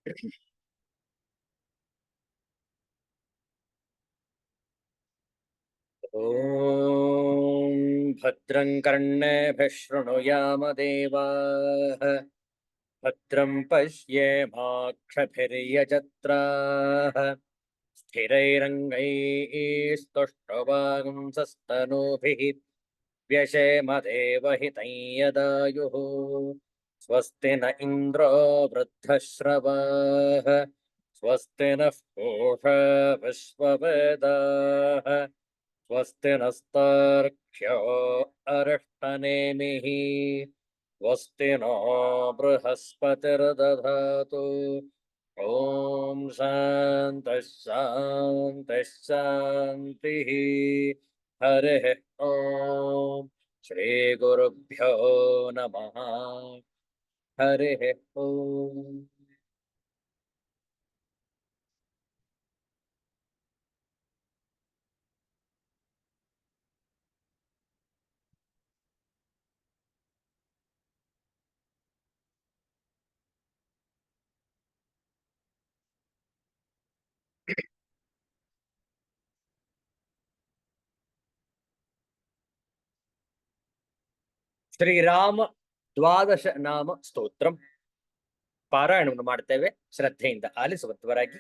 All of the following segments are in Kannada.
ॐ भद्रं कर्णेभिः शृणुयाम देवाः भद्रं पश्येमाक्षभिर्यजत्राः स्थिरैरङ्गैस्तुष्टुवागुंसस्तनूभिः व्यशेम देवहितं यदायुः स्वस्ति न इन्द्रो वृद्धश्रवाः स्वस्ति नः पूषा विश्ववेदाः स्वस्ति नस्तार्क्ष्यो अरिष्टनेमिः स्वस्ति नो बृहस्पतिर्दधातु ॐ शान्तः शान्तः शान्तिः हरिः ॐ श्रीगुरुभ्यो नमः हरिः ॐ ಶ್ರೀರಾಮ ದ್ವಾದಶ ನಾಮ ಸ್ತೋತ್ರಂ ಪಾರಾಯಣವನ್ನು ಮಾಡ್ತೇವೆ. ಶ್ರದ್ಧೆಯಿಂದ ಆಲಿಸುವಂತವರಾಗಿ.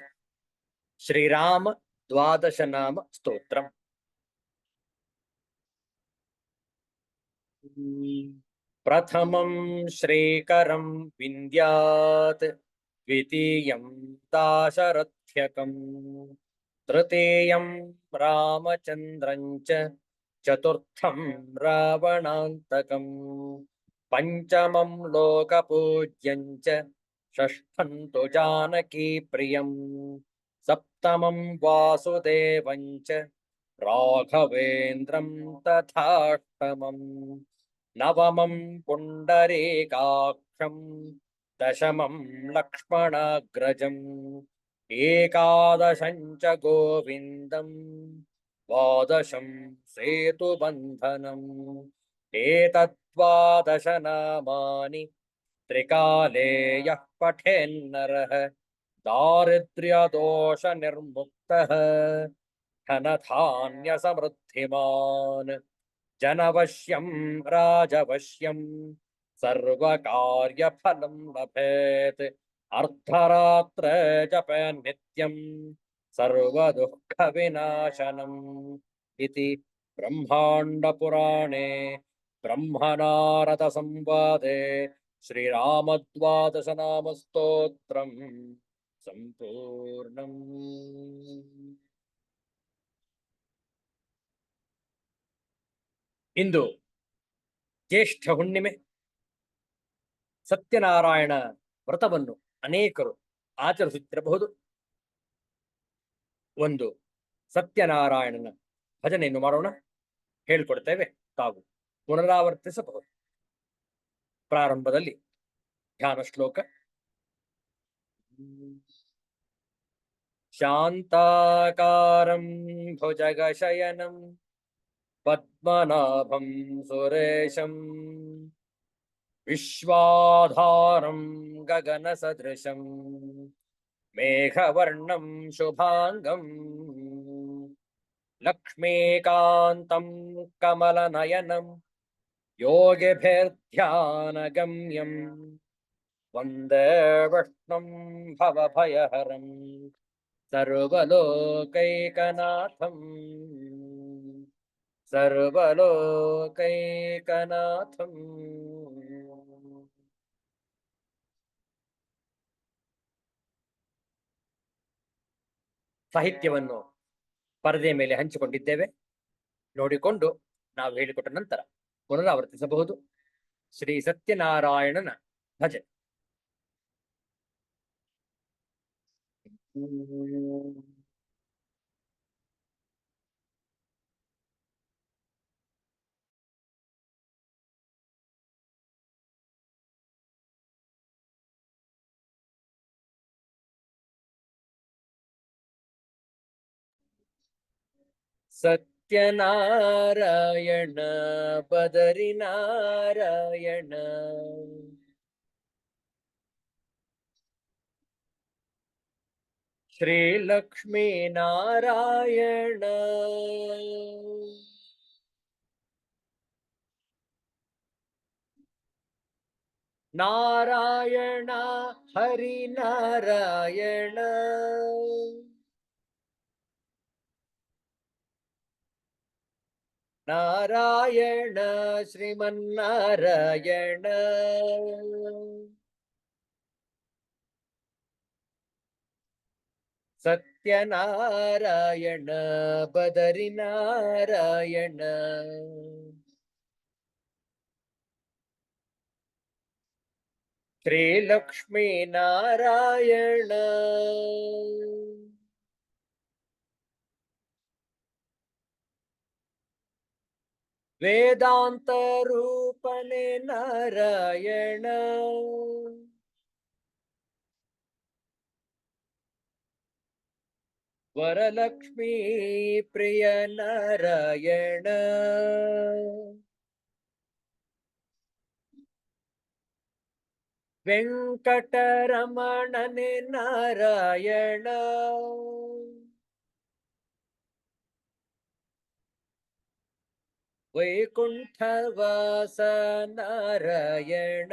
ಶ್ರೀರಾಮ ದ್ವಾದಶ ನಾಮ ಸ್ತೋತ್ರಂ. ಪ್ರಥಮಂ ಶ್ರೀಕರಂ ವಿಂಧ್ಯಾತ್ ದ್ವಿತೀಯಂ ದಾಶರಥ್ಯಕಂ ತೃತೀಯಂ ರಾಮಚಂದ್ರಂಚ ಚತುರ್ಥಂ ರಾವಣಾಂತಕಂ ಪಂಚಮಂ ಲೋಕಪೂಜ್ಯಂಚ ಷಷ್ಠಂ ತು ಜಾನಕೀ ಪ್ರಿಯಂ ಸಪ್ತಮಂ ವಾಸುದೇವಂಚ ರಾಘವೇಂದ್ರಂ ತಥಾಷ್ಟಮಂ ನವಮಂ ಪುಂಡರೀಕಾಕ್ಷಂ ದಶಮಂ ಲಕ್ಷ್ಮಣಾಗ್ರಜಂ ಏಕಾದಶಂ ಚ ಗೋವಿಂದಂ ದ್ವಾದಶಂ ಸೇತುಬಂಧನಂ ಏತದ್ವಾದಶ ನಾಮಾನಿ ತ್ರಿಕಾಲೇ ಯಃ ಪಠೇನ್ನರಃ ದಾರಿದ್ರ್ಯದೋಷ ನಿರ್ಮುಕ್ತಃ ಧನಧಾನ್ಯ ಸಮೃದ್ಧಿಮಾನ್ ಜನವಶ್ಯಂ ರಾಜವಶ್ಯಂ ಸರ್ವಕಾರ್ಯಫಲಂ ಲಭೇತ್ ಅರ್ಧರಾತ್ರ ಜಪೇನ್ ನಿತ್ಯಂ ಸರ್ವದುಃಖ ವಿನಾಶನಂ ಇತಿ ಬ್ರಹ್ಮಾಂಡ ಪುರಾಣೇ ಬ್ರಹ್ಮನಾರದ ಸಂವಾದೆ ಶ್ರೀರಾಮದ್ವಾದಶ ನಾಮ ಸ್ತೋತ್ರಂ ಸಂಪೂರ್ಣಂ. ಇಂದು ಜ್ಯೇಷ್ಠ ಹುಣ್ಣಿಮೆ. ಸತ್ಯನಾರಾಯಣ ವ್ರತವನ್ನು ಅನೇಕರು ಆಚರಿಸುತ್ತಿರಬಹುದು. ಒಂದು ಸತ್ಯನಾರಾಯಣನ ಭಜನೆಯನ್ನು ಮಾಡೋಣ. ಹೇಳ್ಕೊಡ್ತೇವೆ, ತಾವು ಪುನರಾವರ್ತಿಸಬಹುದು. ಪ್ರಾರಂಭದಲ್ಲಿ ಧ್ಯಾನ ಶ್ಲೋಕ. ಶಾಂತಾಕಾರಂ ಭುಜಗಶಯನಂ ಪದ್ಮನಾಭಂ ಸುರೇಶಂ ವಿಶ್ವಾಧಾರಂ ಗಗನ ಸದೃಶಂ ಮೇಘವರ್ಣಂ ಶುಭಾಂಗಂ ಲಕ್ಷ್ಮೀಕಾಂತಂ ಕಮಲನಯನಂ ಯೋಗಿಭಿರ್ಧ್ಯಾನಗಮ್ಯಂ ವಂದೇ ವಿಷ್ಣುಂ ಭವಭಯಹರಂ ಸರ್ವಲೋಕೈಕನಾಥಂ ಸರ್ವಲೋಕೈಕನಾಥಂ. ಸಾಹಿತ್ಯವನ್ನು ಪರದೆ ಮೇಲೆ ಹಂಚಿಕೊಂಡಿದ್ದೇವೆ. ನೋಡಿಕೊಂಡು ನಾವು ಹೇಳಿಕೊಟ್ಟ ನಂತರ ಪುನರಾವರ್ತಿಸಬಹುದು. ಶ್ರೀ ಸತ್ಯನಾರಾಯಣನ ಭಜನೆ. ಸತ್ಯನಾರಾಯಣ ಬದರಿ ನಾರಾಯಣ ಶ್ರೀ ಲಕ್ಷ್ಮೀ ನಾರಾಯಣ ನಾರಾಯಣ ಹರಿ ನಾರಾಯಣ ನಾರಾಯಣ ಶ್ರೀಮನ್ನಾರಾಯಣ ಸತ್ಯನಾರಾಯಣ ಬದರಿ ನಾರಾಯಣ ಶ್ರೀ ಲಕ್ಷ್ಮೀ ನಾರಾಯಣ ವೇದಾಂತ ರೂಪನೆ ನಾರಾಯಣ ವರಲಕ್ಷ್ಮೀ ಪ್ರಿಯ ನಾರಾಯಣ ವೆಂಕಟರಮಣನೆ ನಾರಾಯಣ ವೈಕುಂಠವಾಸ ನಾರಾಯಣ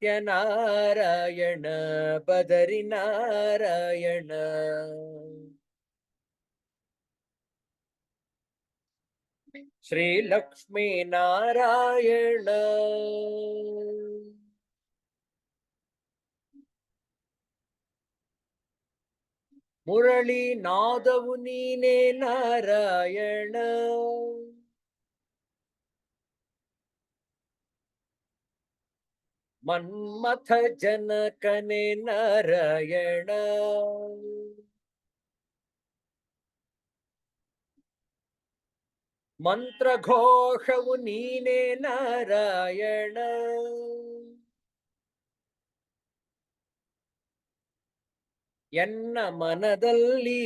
ಸತ್ಯನಾರಾಯಣ ಬದರಿ ನಾರಾಯಣ ಶ್ರೀ ಲಕ್ಷ್ಮೀ ನಾರಾಯಣ ಮುರಳಿ ನಾದವು ನೀನೇ ನಾರಾಯಣ ಮನ್ಮಥ ಜನಕನೆ ನಾರಾಯಣ ಮಂತ್ರಘೋಷವು ನೀನೇ ನಾರಾಯಣ ಎನ್ನ ಮನದಲ್ಲಿ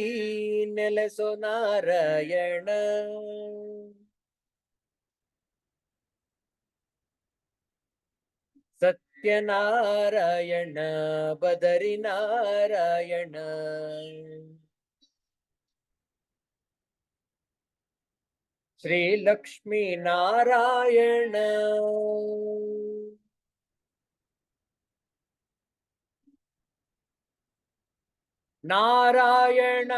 ನೆಲೆಸೋ ನಾರಾಯಣ ಸತ್ಯನಾರಾಯಣ ಬದರಿ ನಾರಾಯಣ ಶ್ರೀ ಲಕ್ಷ್ಮೀ ನಾರಾಯಣ ನಾರಾಯಣ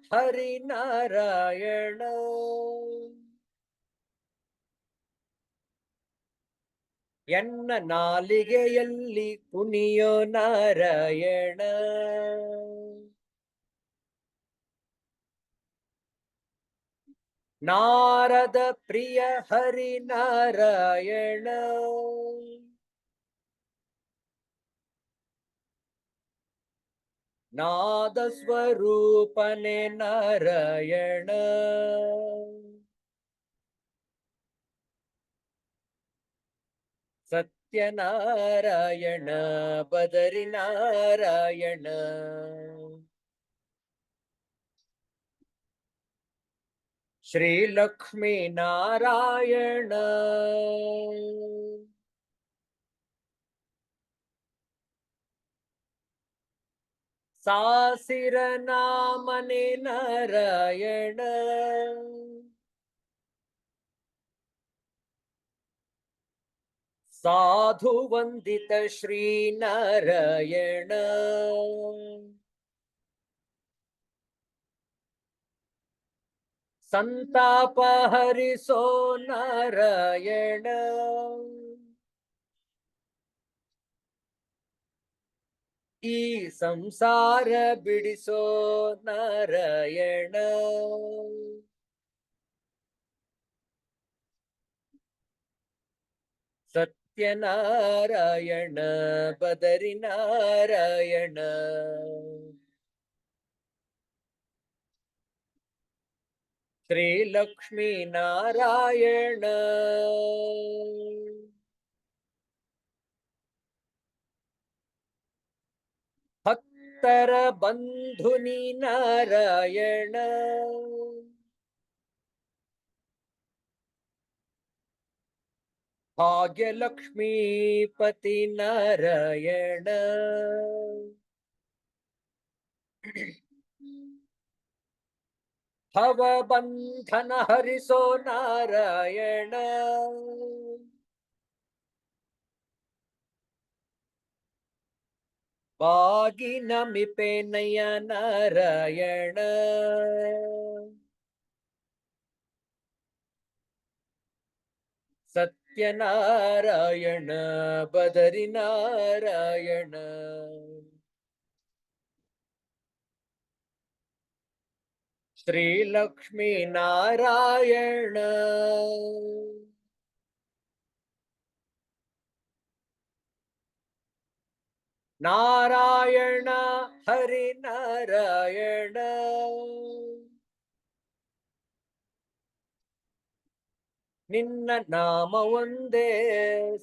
ಹರಿ ನಾರಾಯಣ ಎನ್ನ ನಾಲಿಗೆಯಲ್ಲಿ ಕುಣಿಯೋ ನಾರಾಯಣ ನಾರದ ಪ್ರಿಯ ಹರಿ ನಾರಾಯಣ ನಾದ ಸ್ವರೂಪನೆ ನಾರಾಯಣ ಸತ್ಯನಾರಾಯಣ ಬದರಿ ನಾರಾಯಣ ಶ್ರೀ ಲಕ್ಷ್ಮೀ ನಾರಾಯಣ ಸಾಸಿರ ನಾಮನೆ ನಾರಾಯಣ ಸಾಧು ವಂದಿತ ಶ್ರೀ ನಾರಾಯಣ ಸಂತಾಪ ಹರಿಸೋ ನಾರಾಯಣ ಈ ಸಂಸಾರ ಬಿಡಿಸೋ ನಾರಾಯಣ ಸತ್ಯನಾರಾಯಣ ಬದರಿ ನಾರಾಯಣ ಶ್ರೀ ಲಕ್ಷ್ಮೀ ನಾರಾಯಣ ಭಕ್ತರ ಬಂಧುನಿ ನಾರಾಯಣ भाग्यलक्ष्मीपति नारायण भवबंधन हरिसो नारायण बागिनमिपे नय नारायण सत्यनारायण बदरी नारायण श्री लक्ष्मी नारायण नारायण हरि नारायण ನಿನ್ನ ನಾಮ ಒಂದೇ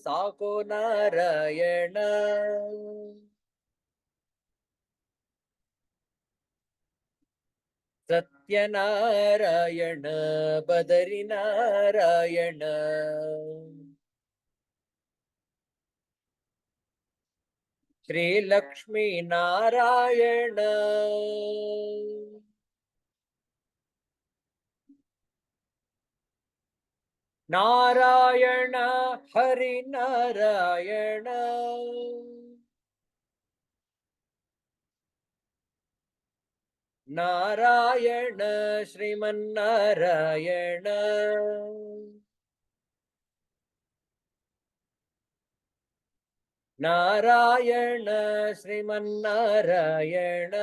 ಸಾಕೋ ನಾರಾಯಣ ಸತ್ಯನಾರಾಯಣ ಬದರಿ ನಾರಾಯಣ ಶ್ರೀ ಲಕ್ಷ್ಮೀ ನಾರಾಯಣ ನಾರಾಯಣ ಹರಿ ನಾರಾಯಣ ನಾರಾಯಣ ಶ್ರೀಮನ್ನಾರಾಯಣ ನಾರಾಯಣ ಶ್ರೀಮನ್ನಾರಾಯಣ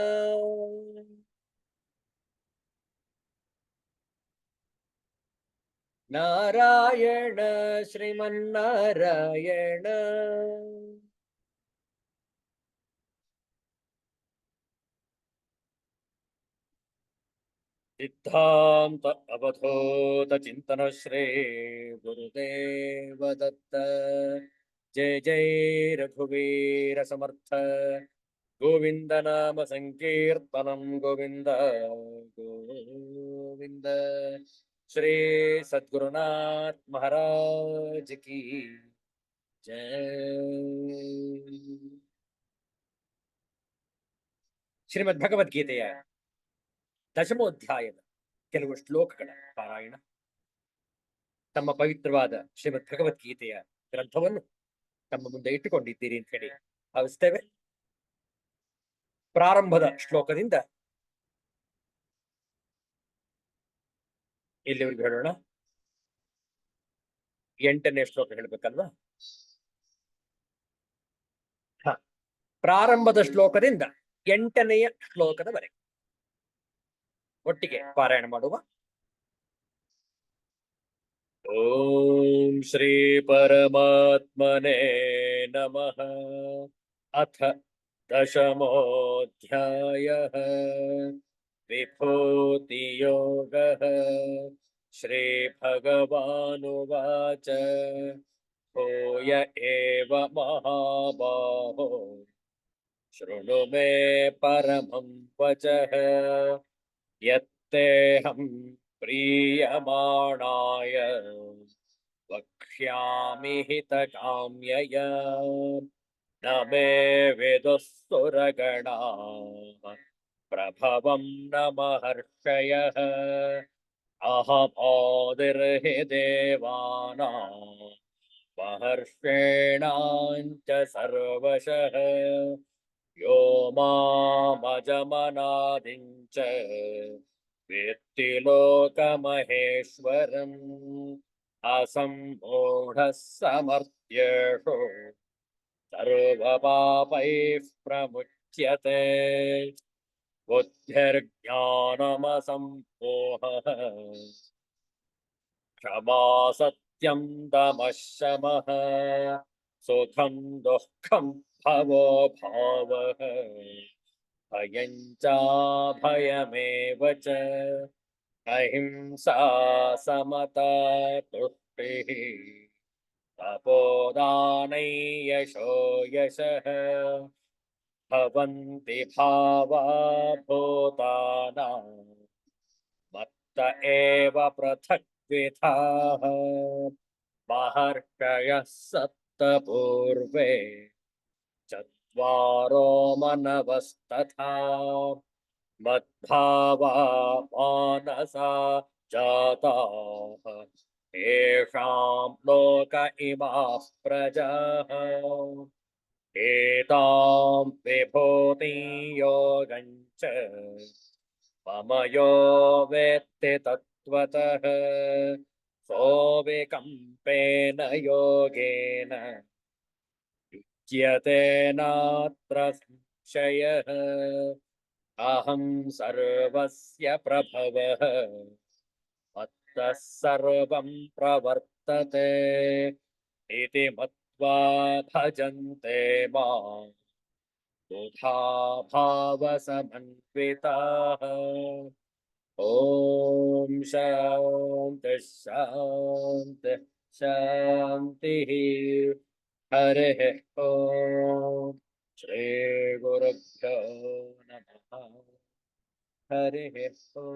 ನಾರಾಯಣ ಶ್ರೀಮನ್ನಾರಾಯಣ ಸಿದ್ಧಾಂತ ಅವಧೂತ ಚಿಂತನ ಶ್ರೀ ಗುರುದೇವ ದತ್ತ ಜಯ ಜಯ ರಘುವೀರ ಸಮರ್ಥ ಗೋವಿಂದ ನಾಮ ಸಂಕೀರ್ತನಂ ಗೋವಿಂದ ಗೋವಿಂದ ಶ್ರೀ ಸದ್ಗುರುನಾಥ್ ಮಹಾರಾಜ್ ಕಿ ಜಯ. ಶ್ರೀಮದ್ ಭಗವದ್ಗೀತೆಯ ದಶಮೋಧ್ಯಾಯದ ಕೆಲವು ಶ್ಲೋಕಗಳ ಪಾರಾಯಣ. ತಮ್ಮ ಪವಿತ್ರವಾದ ಶ್ರೀಮದ್ ಭಗವದ್ಗೀತೆಯ ಗ್ರಂಥವನ್ನು ತಮ್ಮ ಮುಂದೆ ಇಟ್ಟುಕೊಂಡಿದ್ದೀರಿ ಅಂತ ಹೇಳಿ ಭಾವಿಸ್ತೇವೆ. ಪ್ರಾರಂಭದ ಶ್ಲೋಕದಿಂದ ಇಲ್ಲಿವರೆಗೂ ಹೇಳೋಣ. 8ನೇ ಶ್ಲೋಕ ಹೇಳ್ಬೇಕಲ್ವಾ? ಪ್ರಾರಂಭದ ಶ್ಲೋಕದಿಂದ 8ನೆಯ ಶ್ಲೋಕದವರೆಗೆ ಒಟ್ಟಿಗೆ ಪಾರಾಯಣ ಮಾಡುವ. ಓಂ ಶ್ರೀ ಪರಮಾತ್ಮನೇ ನಮಃ. ಅಥ ದಶಮೋಧ್ಯಾಯಃ ವಿಭೂತಿಯೋಗಃ. ಶ್ರೀ ಭಗವಾನುವಾಚ ಭೂಯ ಏವ ಮಹಾಬಾಹೋ ಶೃಣು ಮೇ ಪರಮಂ ವಚಃ ಯತ್ತೇಹಂ ಪ್ರೀಯಮಾಣಾಯ ವಕ್ಷ್ಯಾಮಿ ಹಿತಕಾಮ್ಯಯ ನ ಮೇ ವಿದುಃಸುರಗಣಾಃ ಪ್ರಭವಂ ನ ಮಹರ್ಷಯಃ ಅಹಮಾದಿರ್ಹಿ ದೇವಾನಾಂ ಮಹರ್ಷೇಣಾಂಚ ಸರ್ವಶಃ ಯೋ ಮಾಮಜಮನಾದಿಂಚ ವೇತ್ತಿ ಲೋಕಮಹೇಶ್ವರಂ ಅಸಂಮೂಢಃ ಸಮರ್ಥ್ಯೇಷು ಸರ್ವಪಾಪೈಃ ಪ್ರಮುಚ್ಯತೆ ಬುದ್ಧಿರ್ಜ್ಞಾನಮಸಂಮೋಹಃ ಕ್ಷಮಾ ಸತ್ಯಂ ದಮಃ ಶಮಃ ಸುಖಂ ದುಃಖಂ ಭವೋ ಭಾವಃ ಭಯಂ ಚಾಭಯಮೇವ ಚ ಅಹಿಂಸಾ ಸಮತಾ ತುಷ್ಟಿಃ ತಪೋದಾನೈ ಯಶೋ ಯಶಃ ಭವಂತಿ ಭಾವಾ ಭೂತಾನಾಂ ಮತ್ತ ಏವ ಪೃಥಕ್ ವಿಧಾಃ महर्षयः सप्त पूर्वे चत्वारो मनवस्तथा मद्भावा मानसा जाताः येषां लोक इमाः प्रजाः एतां विभूतिं योगं च मम यो वेत्ति तत्त्वतः सोऽविकम्पेन योगेन युज्यते नात्र संशयः अहं सर्वस्य प्रभवः मत्तः सर्वं प्रवर्तते इति मत्वा भजन्ते मां बुधा भावसमन्विताः ॐ शान्ति शान्ति शान्तिः हरिः ॐ श्रीगुरुभ्यो नमः हरिः ॐ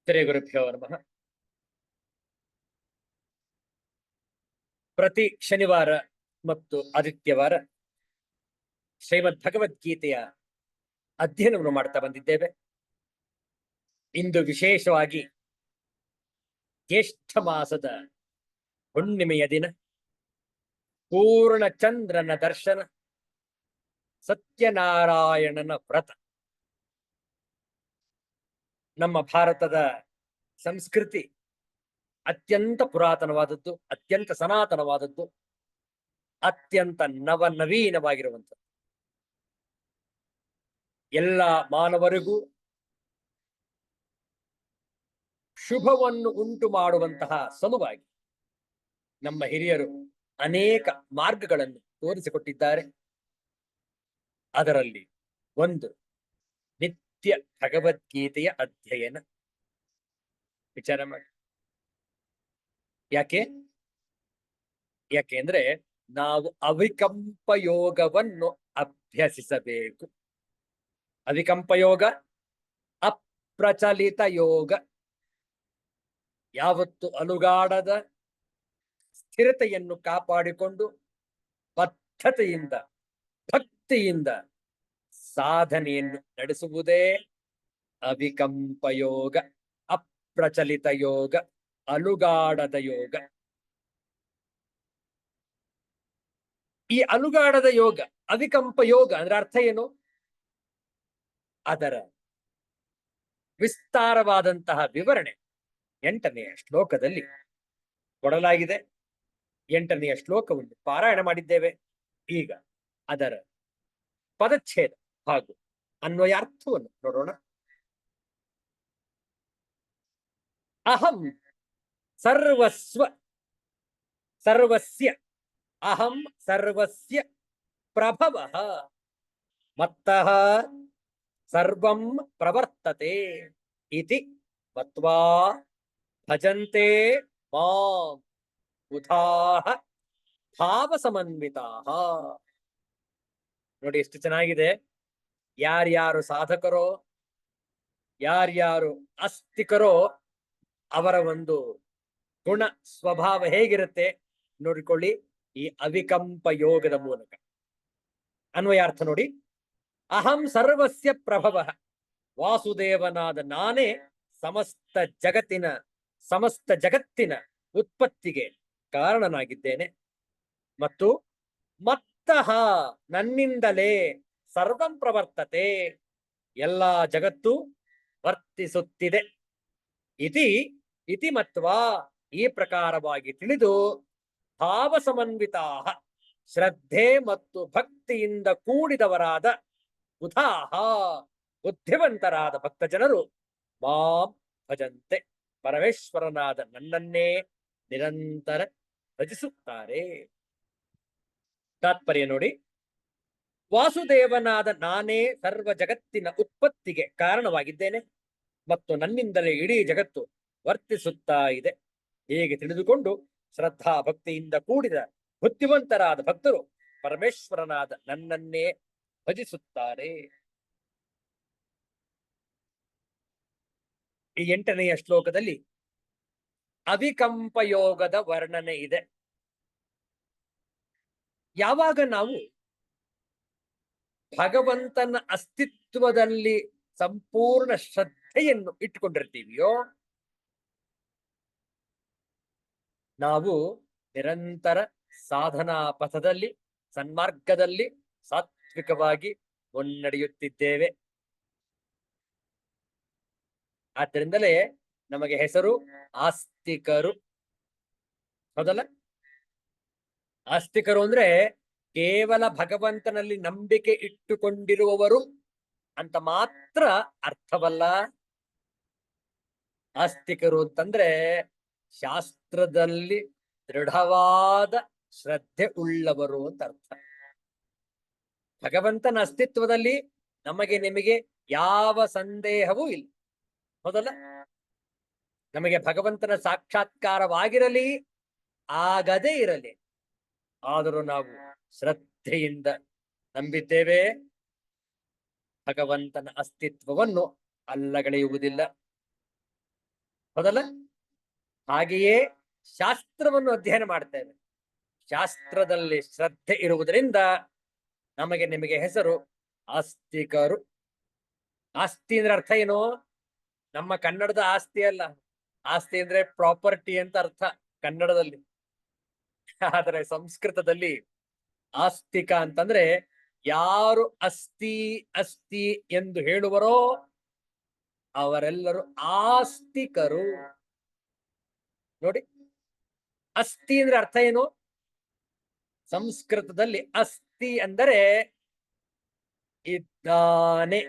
ಶ್ರೀಗುರುಭ್ಯೋ ನಮಃ. ಪ್ರತಿ ಶನಿವಾರ ಮತ್ತು ಆದಿತ್ಯವಾರ ಶ್ರೀಮದ್ ಭಗವದ್ಗೀತೆಯ ಅಧ್ಯಯನವನ್ನು ಮಾಡ್ತಾ ಬಂದಿದ್ದೇವೆ. ಇಂದು ವಿಶೇಷವಾಗಿ ಜ್ಯೇಷ್ಠ ಮಾಸದ ಹುಣ್ಣಿಮೆಯ ದಿನ, ಪೂರ್ಣ ಚಂದ್ರನ ದರ್ಶನ, ಸತ್ಯನಾರಾಯಣನ ವ್ರತ. ನಮ್ಮ ಭಾರತದ ಸಂಸ್ಕೃತಿ ಅತ್ಯಂತ ಪುರಾತನವಾದದ್ದು, ಅತ್ಯಂತ ಸನಾತನವಾದದ್ದು, ಅತ್ಯಂತ ನವನವೀನವಾಗಿರುವಂಥದ್ದು. ಎಲ್ಲ ಮಾನವರಿಗೂ ಶುಭವನ್ನು ಉಂಟು ಮಾಡುವಂತಹ ಸಲುವಾಗಿ ನಮ್ಮ ಹಿರಿಯರು ಅನೇಕ ಮಾರ್ಗಗಳನ್ನು ತೋರಿಸಿಕೊಟ್ಟಿದ್ದಾರೆ. ಅದರಲ್ಲಿ ಒಂದು ನಿತ್ಯ ಭಗವದ್ಗೀತೆಯ ಅಧ್ಯಯನ. ವಿಚಾರ ಮಾಡಿ. ಯಾಕೆಂದ್ರೆ ನಾವು ಅವಿಕಂಪ ಯೋಗವನ್ನು ಅಭ್ಯಸಿಸಬೇಕು. ಅವಿಕಂಪ ಯೋಗ, ಅಪ್ರಚಲಿತ ಯೋಗ. ಯಾವತ್ತು ಅಲುಗಾಡದ ಸ್ಥಿರತೆಯನ್ನು ಕಾಪಾಡಿಕೊಂಡು ಬದ್ಧತೆಯಿಂದ, ಭಕ್ತಿಯಿಂದ ಸಾಧನೆಯನ್ನು ನಡೆಸುವುದೇ ಅವಿಕಂಪ ಯೋಗ, ಅಪ್ರಚಲಿತ ಯೋಗ, ಅಲುಗಾಡದ ಯೋಗ. ಈ ಅಲುಗಾಡದ ಯೋಗ, ಅವಿಕಂಪ ಯೋಗ ಅಂದ್ರೆ ಅರ್ಥ ಏನು? ಅದರ ವಿಸ್ತಾರವಾದಂತಹ ವಿವರಣೆ 8ನೇ ಶ್ಲೋಕದಲ್ಲಿ ಕೊಡಲಾಗಿದೆ. 8ನೆಯ ಶ್ಲೋಕವನ್ನು ಪಾರಾಯಣ ಮಾಡಿದ್ದೇವೆ. ಈಗ ಅದರ ಪದಚ್ಛೇದ ಹಾಗೂ ಅನ್ವಯಾರ್ಥವನ್ನು ನೋಡೋಣ. ಅಹಂ ಸರ್ವಸ್ಯ ಅಹಂ ಸರ್ವಸ್ಯ ಪ್ರಭವಃ ಮತ್ತಃ ಸರ್ವಂ ಪ್ರವರ್ತತೆ ಇತಿ ಮತ್ವಾ ಭಜಂತೆ ಮಾಂ ಬುಧಾಃ ಭಾವಸಮನ್ವಿತಾಃ. ನೋಡಿ ಎಷ್ಟು ಚೆನ್ನಾಗಿದೆ. ಯಾರ್ಯಾರು ಸಾಧಕರೋ, ಯಾರ್ಯಾರು ಆಸ್ತಿಕರೋ ಅವರ ಒಂದು ಗುಣ ಸ್ವಭಾವ ಹೇಗಿರುತ್ತೆ ನೋಡಿಕೊಳ್ಳಿ ಈ ಅವಿಕಂಪ ಯೋಗದ ಮೂಲಕ. ಅನ್ವಯಾರ್ಥ ನೋಡಿ. ಅಹಂ ಸರ್ವಸ್ಯ ಪ್ರಭವಃ, ವಾಸುದೇವನಾದ ನಾನೇ ಸಮಸ್ತ ಜಗತ್ತಿನ ಉತ್ಪತ್ತಿಗೆ ಕಾರಣನಾಗಿದ್ದೇನೆ. ಮತ್ತು ಮತ್ತಃ ನನ್ನಿಂದಲೇ ಸರ್ವಂ ಪ್ರವರ್ತತೆ, ಎಲ್ಲಾ ಜಗತ್ತು ವರ್ತಿಸುತ್ತಿದೆ. ಇತಿ ಮತ್ವಾ ಈ ಪ್ರಕಾರವಾಗಿ ತಿಳಿದು ಭಾವಸಮನ್ವಿತಾಃ ಶ್ರದ್ಧೆ ಮತ್ತು ಭಕ್ತಿಯಿಂದ ಕೂಡಿದವರಾದ ಬುಧಾಃ ಬುದ್ಧಿವಂತರಾದ ಭಕ್ತ ಜನರು ಮಾಂ ಭಜಂತೆ ಪರಮೇಶ್ವರನಾದ ನನ್ನನ್ನೇ ನಿರಂತರ ಭಜಿಸುತ್ತಾರೆ. ತಾತ್ಪರ್ಯ ನೋಡಿ. ವಾಸುದೇವನಾದ ನಾನೇ ಸರ್ವ ಜಗತ್ತಿನ ಉತ್ಪತ್ತಿಗೆ ಕಾರಣವಾಗಿದ್ದೇನೆ ಮತ್ತು ನನ್ನಿಂದಲೇ ಇಡೀ ಜಗತ್ತು ವರ್ತಿಸುತ್ತಾ ಇದೆ. ಹೀಗೆ ತಿಳಿದುಕೊಂಡು ಶ್ರದ್ಧಾ ಭಕ್ತಿಯಿಂದ ಕೂಡಿದ ಬುದ್ಧಿವಂತರಾದ ಭಕ್ತರು ಪರಮೇಶ್ವರನಾದ ನನ್ನನ್ನೇ ಭಜಿಸುತ್ತಾರೆ. ಈ 8ನೆಯ ಶ್ಲೋಕದಲ್ಲಿ ಅವಿಕಂಪ ಯೋಗದ ವರ್ಣನೆ ಇದೆ. ಯಾವಾಗ ನಾವು ಭಗವಂತನ ಅಸ್ತಿತ್ವದಲ್ಲಿ ಸಂಪೂರ್ಣ ಶ್ರದ್ಧೆಯನ್ನು ಇಟ್ಟುಕೊಂಡಿರ್ತೀವಿಯೋ, ನಾವು ನಿರಂತರ ಸಾಧನಾ ಪಥದಲ್ಲಿ, ಸನ್ಮಾರ್ಗದಲ್ಲಿ ಸಾತ್ವಿಕವಾಗಿ ಮುನ್ನಡೆಯುತ್ತಿದ್ದೇವೆ. ಆದ್ದರಿಂದಲೇ ನಮಗೆ ಹೆಸರು ಆಸ್ತಿಕರು. ಹೌದಲ್ಲ? ಆಸ್ತಿಕರು ಅಂದ್ರೆ ಕೇವಲ ಭಗವಂತನಲ್ಲಿ ನಂಬಿಕೆ ಇಟ್ಟುಕೊಂಡಿರುವವರು ಅಂತ ಮಾತ್ರ ಅರ್ಥವಲ್ಲ. ಆಸ್ತಿಕರು ಅಂತಂದ್ರೆ ಶಾಸ್ತ್ರದಲ್ಲಿ ದೃಢವಾದ ಶ್ರದ್ಧೆ ಉಳ್ಳವರು ಅಂತ ಅರ್ಥ. ಭಗವಂತನ ಅಸ್ತಿತ್ವದಲ್ಲಿ ನಮಗೆ ನಿಮಗೆ ಯಾವ ಸಂದೇಹವೂ ಇಲ್ಲ. ಹೌದಲ್ಲ? ನಮಗೆ ಭಗವಂತನ ಸಾಕ್ಷಾತ್ಕಾರವಾಗಿರಲಿ ಆಗದೇ ಇರಲಿ, ಆದರೂ ನಾವು ಶ್ರದ್ಧೆಯಿಂದ ನಂಬಿದ್ದೇವೆ. ಭಗವಂತನ ಅಸ್ತಿತ್ವವನ್ನು ಅಲ್ಲಗಳೆಯುವುದಿಲ್ಲ. ಹೌದಲ್ಲ? ಹಾಗೆಯೇ ಶಾಸ್ತ್ರವನ್ನು ಅಧ್ಯಯನ ಮಾಡ್ತೇವೆ. ಶಾಸ್ತ್ರದಲ್ಲಿ ಶ್ರದ್ಧೆ ಇರುವುದರಿಂದ ನಮಗೆ ನಿಮಗೆ ಹೆಸರು ಆಸ್ತಿಕರು. ಆಸ್ತಿ ಅಂದ್ರೆ ಅರ್ಥ ಏನು? ನಮ್ಮ ಕನ್ನಡದ ಆಸ್ತಿ ಅಲ್ಲ. ಆಸ್ತಿ ಅಂದ್ರೆ ಪ್ರಾಪರ್ಟಿ ಅಂತ ಅರ್ಥ ಕನ್ನಡದಲ್ಲಿ. ಆದರೆ ಸಂಸ್ಕೃತದಲ್ಲಿ ಆಸ್ತಿಕ ಅಂತಂದ್ರೆ ಯಾರು ಅಸ್ತಿ ಅಸ್ತಿ ಎಂದು ಹೇಳುವರೋ ಅವರೆಲ್ಲರೂ ಆಸ್ತಿಕರು. ನೋಡಿ, ಅಸ್ತಿ ಅಂದ್ರೆ ಅರ್ಥ ಏನು? ಸಂಸ್ಕೃತದಲ್ಲಿ ಅಸ್ತಿ ಅಂದರೆ ಇದ್ದಾನೆ,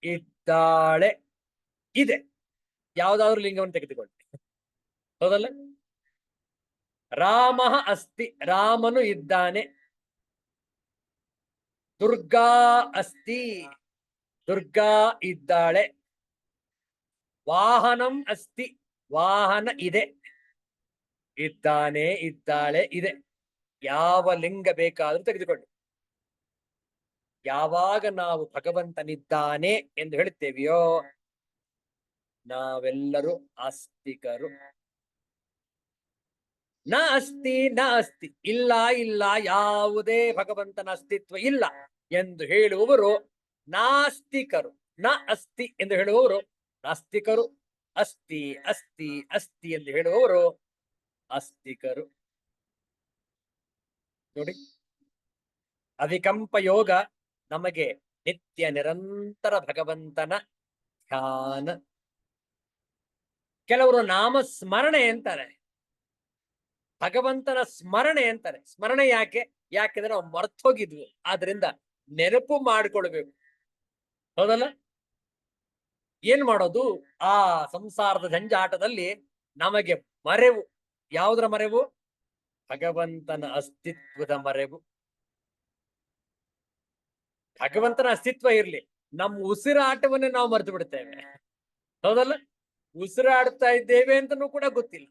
ಇದ್ದಾಳೆ, ಇದೆ. ಯಾವುದಾದ್ರೂ ಲಿಂಗವನ್ನು ತೆಗೆದುಕೊಳ್ಳಿ. ಹೌದಲ್ಲ? ರಾಮ ಅಸ್ತಿ, ರಾಮನು ಇದ್ದಾನೆ. ದುರ್ಗಾ ಅಸ್ತಿ, ದುರ್ಗಾ ಇದ್ದಾಳೆ. ವಾಹನಂ ಅಸ್ತಿ, ವಾಹನ ಇದೆ. ಇದ್ದಾನೆ, ಇದ್ದಾಳೆ, ಇದೆ. ಯಾವ ಲಿಂಗ ಬೇಕಾದರೂ ತೆಗೆದುಕೊಳ್ಳಿ. ಯಾವಾಗ ನಾವು ಭಗವಂತನಿದ್ದಾನೆ ಎಂದು ಹೇಳುತ್ತೇವೆಯೋ ನಾವೆಲ್ಲರೂ ಆಸ್ತಿಕರು. ನ ಅಸ್ತಿ ನ ಅಸ್ತಿ, ಇಲ್ಲ ಇಲ್ಲ, ಯಾವುದೇ ಭಗವಂತನ ಅಸ್ತಿತ್ವ ಇಲ್ಲ ಎಂದು ಹೇಳುವವರು ನಾಸ್ತಿಕರು. ನ ಅಸ್ತಿ ಎಂದು ಹೇಳುವವರು ನಾಸ್ತಿಕರು. ಅಸ್ತಿ ಅಸ್ತಿ ಅಸ್ತಿ ಎಂದು ಹೇಳುವವರು ಆಸ್ತಿಕರು. ನೋಡಿ, ಅವಿಕಂಪ ಯೋಗ ನಮಗೆ ನಿತ್ಯ ನಿರಂತರ ಭಗವಂತನ ಧ್ಯಾನ. ಕೆಲವರು ನಾಮ ಸ್ಮರಣೆ ಅಂತಾರೆ, ಭಗವಂತನ ಸ್ಮರಣೆ ಅಂತಾರೆ. ಸ್ಮರಣೆ ಯಾಕೆ? ಯಾಕೆಂದ್ರೆ ನಾವು ಮರ್ತೋಗಿದ್ವು, ಆದ್ರಿಂದ ನೆನಪು ಮಾಡಿಕೊಳ್ಬೇಕು. ಹೌದಲ್ಲ? ಏನ್ ಮಾಡೋದು? ಆ ಸಂಸಾರದ ಜಂಜಾಟದಲ್ಲಿ ನಮಗೆ ಮರೆವು. ಯಾವುದರ ಮರೆವು? ಭಗವಂತನ ಅಸ್ತಿತ್ವದ ಮರೆವು. ಭಗವಂತನ ಅಸ್ತಿತ್ವ ಇರ್ಲಿ, ನಮ್ಮ ಉಸಿರಾಟವನ್ನೇ ನಾವು ಮರೆತು ಬಿಡ್ತೇವೆ. ಹೌದಲ್ಲ? ಉಸಿರಾಡ್ತಾ ಇದ್ದೇವೆ ಅಂತನೂ ಕೂಡ ಗೊತ್ತಿಲ್ಲ.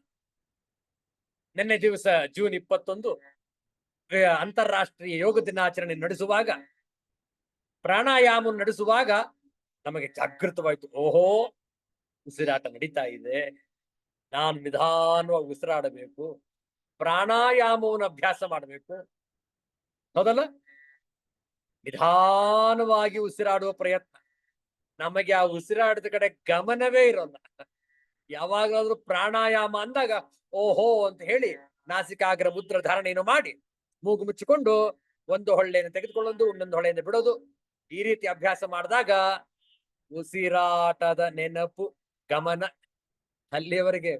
ನಿನ್ನೆ ದಿವಸ ಜೂನ್ 21 ಅಂತಾರಾಷ್ಟ್ರೀಯ ಯೋಗ ದಿನಾಚರಣೆ ನಡೆಸುವಾಗ, ಪ್ರಾಣಾಯಾಮ ನಡೆಸುವಾಗ ನಮಗೆ ಜಾಗೃತವಾಯ್ತು. ಓಹೋ, ಉಸಿರಾಟ ನಡೀತಾ ಇದೆ, ನಾನು ನಿಧಾನವಾಗಿ ಉಸಿರಾಡಬೇಕು, ಪ್ರಾಣಾಯಾಮವನ್ನು ಅಭ್ಯಾಸ ಮಾಡಬೇಕು. ಹೌದಲ್ಲ? ನಿಧಾನವಾಗಿ ಉಸಿರಾಡುವ ಪ್ರಯತ್ನ. ನಮಗೆ ಆ ಉಸಿರಾಟದ ಕಡೆ ಗಮನವೇ ಇರೋಲ್ಲ. ಯಾವಾಗಾದ್ರೂ ಪ್ರಾಣಾಯಾಮ ಅಂದಾಗ ಓಹೋ ಅಂತ ಹೇಳಿ ನಾಸಿಕಾಗ್ರ ಮುದ್ರ ಧಾರಣೆಯನ್ನು ಮಾಡಿ ಮೂಗು ಮುಚ್ಚಿಕೊಂಡು ಒಂದು ಹೊಳ್ಳೆಯನ್ನು ತೆಗೆದುಕೊಳ್ಳೋದು, ಇನ್ನೊಂದು ಹೊಳ್ಳೆಯನ್ನು ಬಿಡೋದು, ಈ ರೀತಿ ಅಭ್ಯಾಸ ಮಾಡಿದಾಗ ಉಸಿರಾಟದ ನೆನಪು, ಗಮನ, ಅಲ್ಲಿಯವರೆಗೆ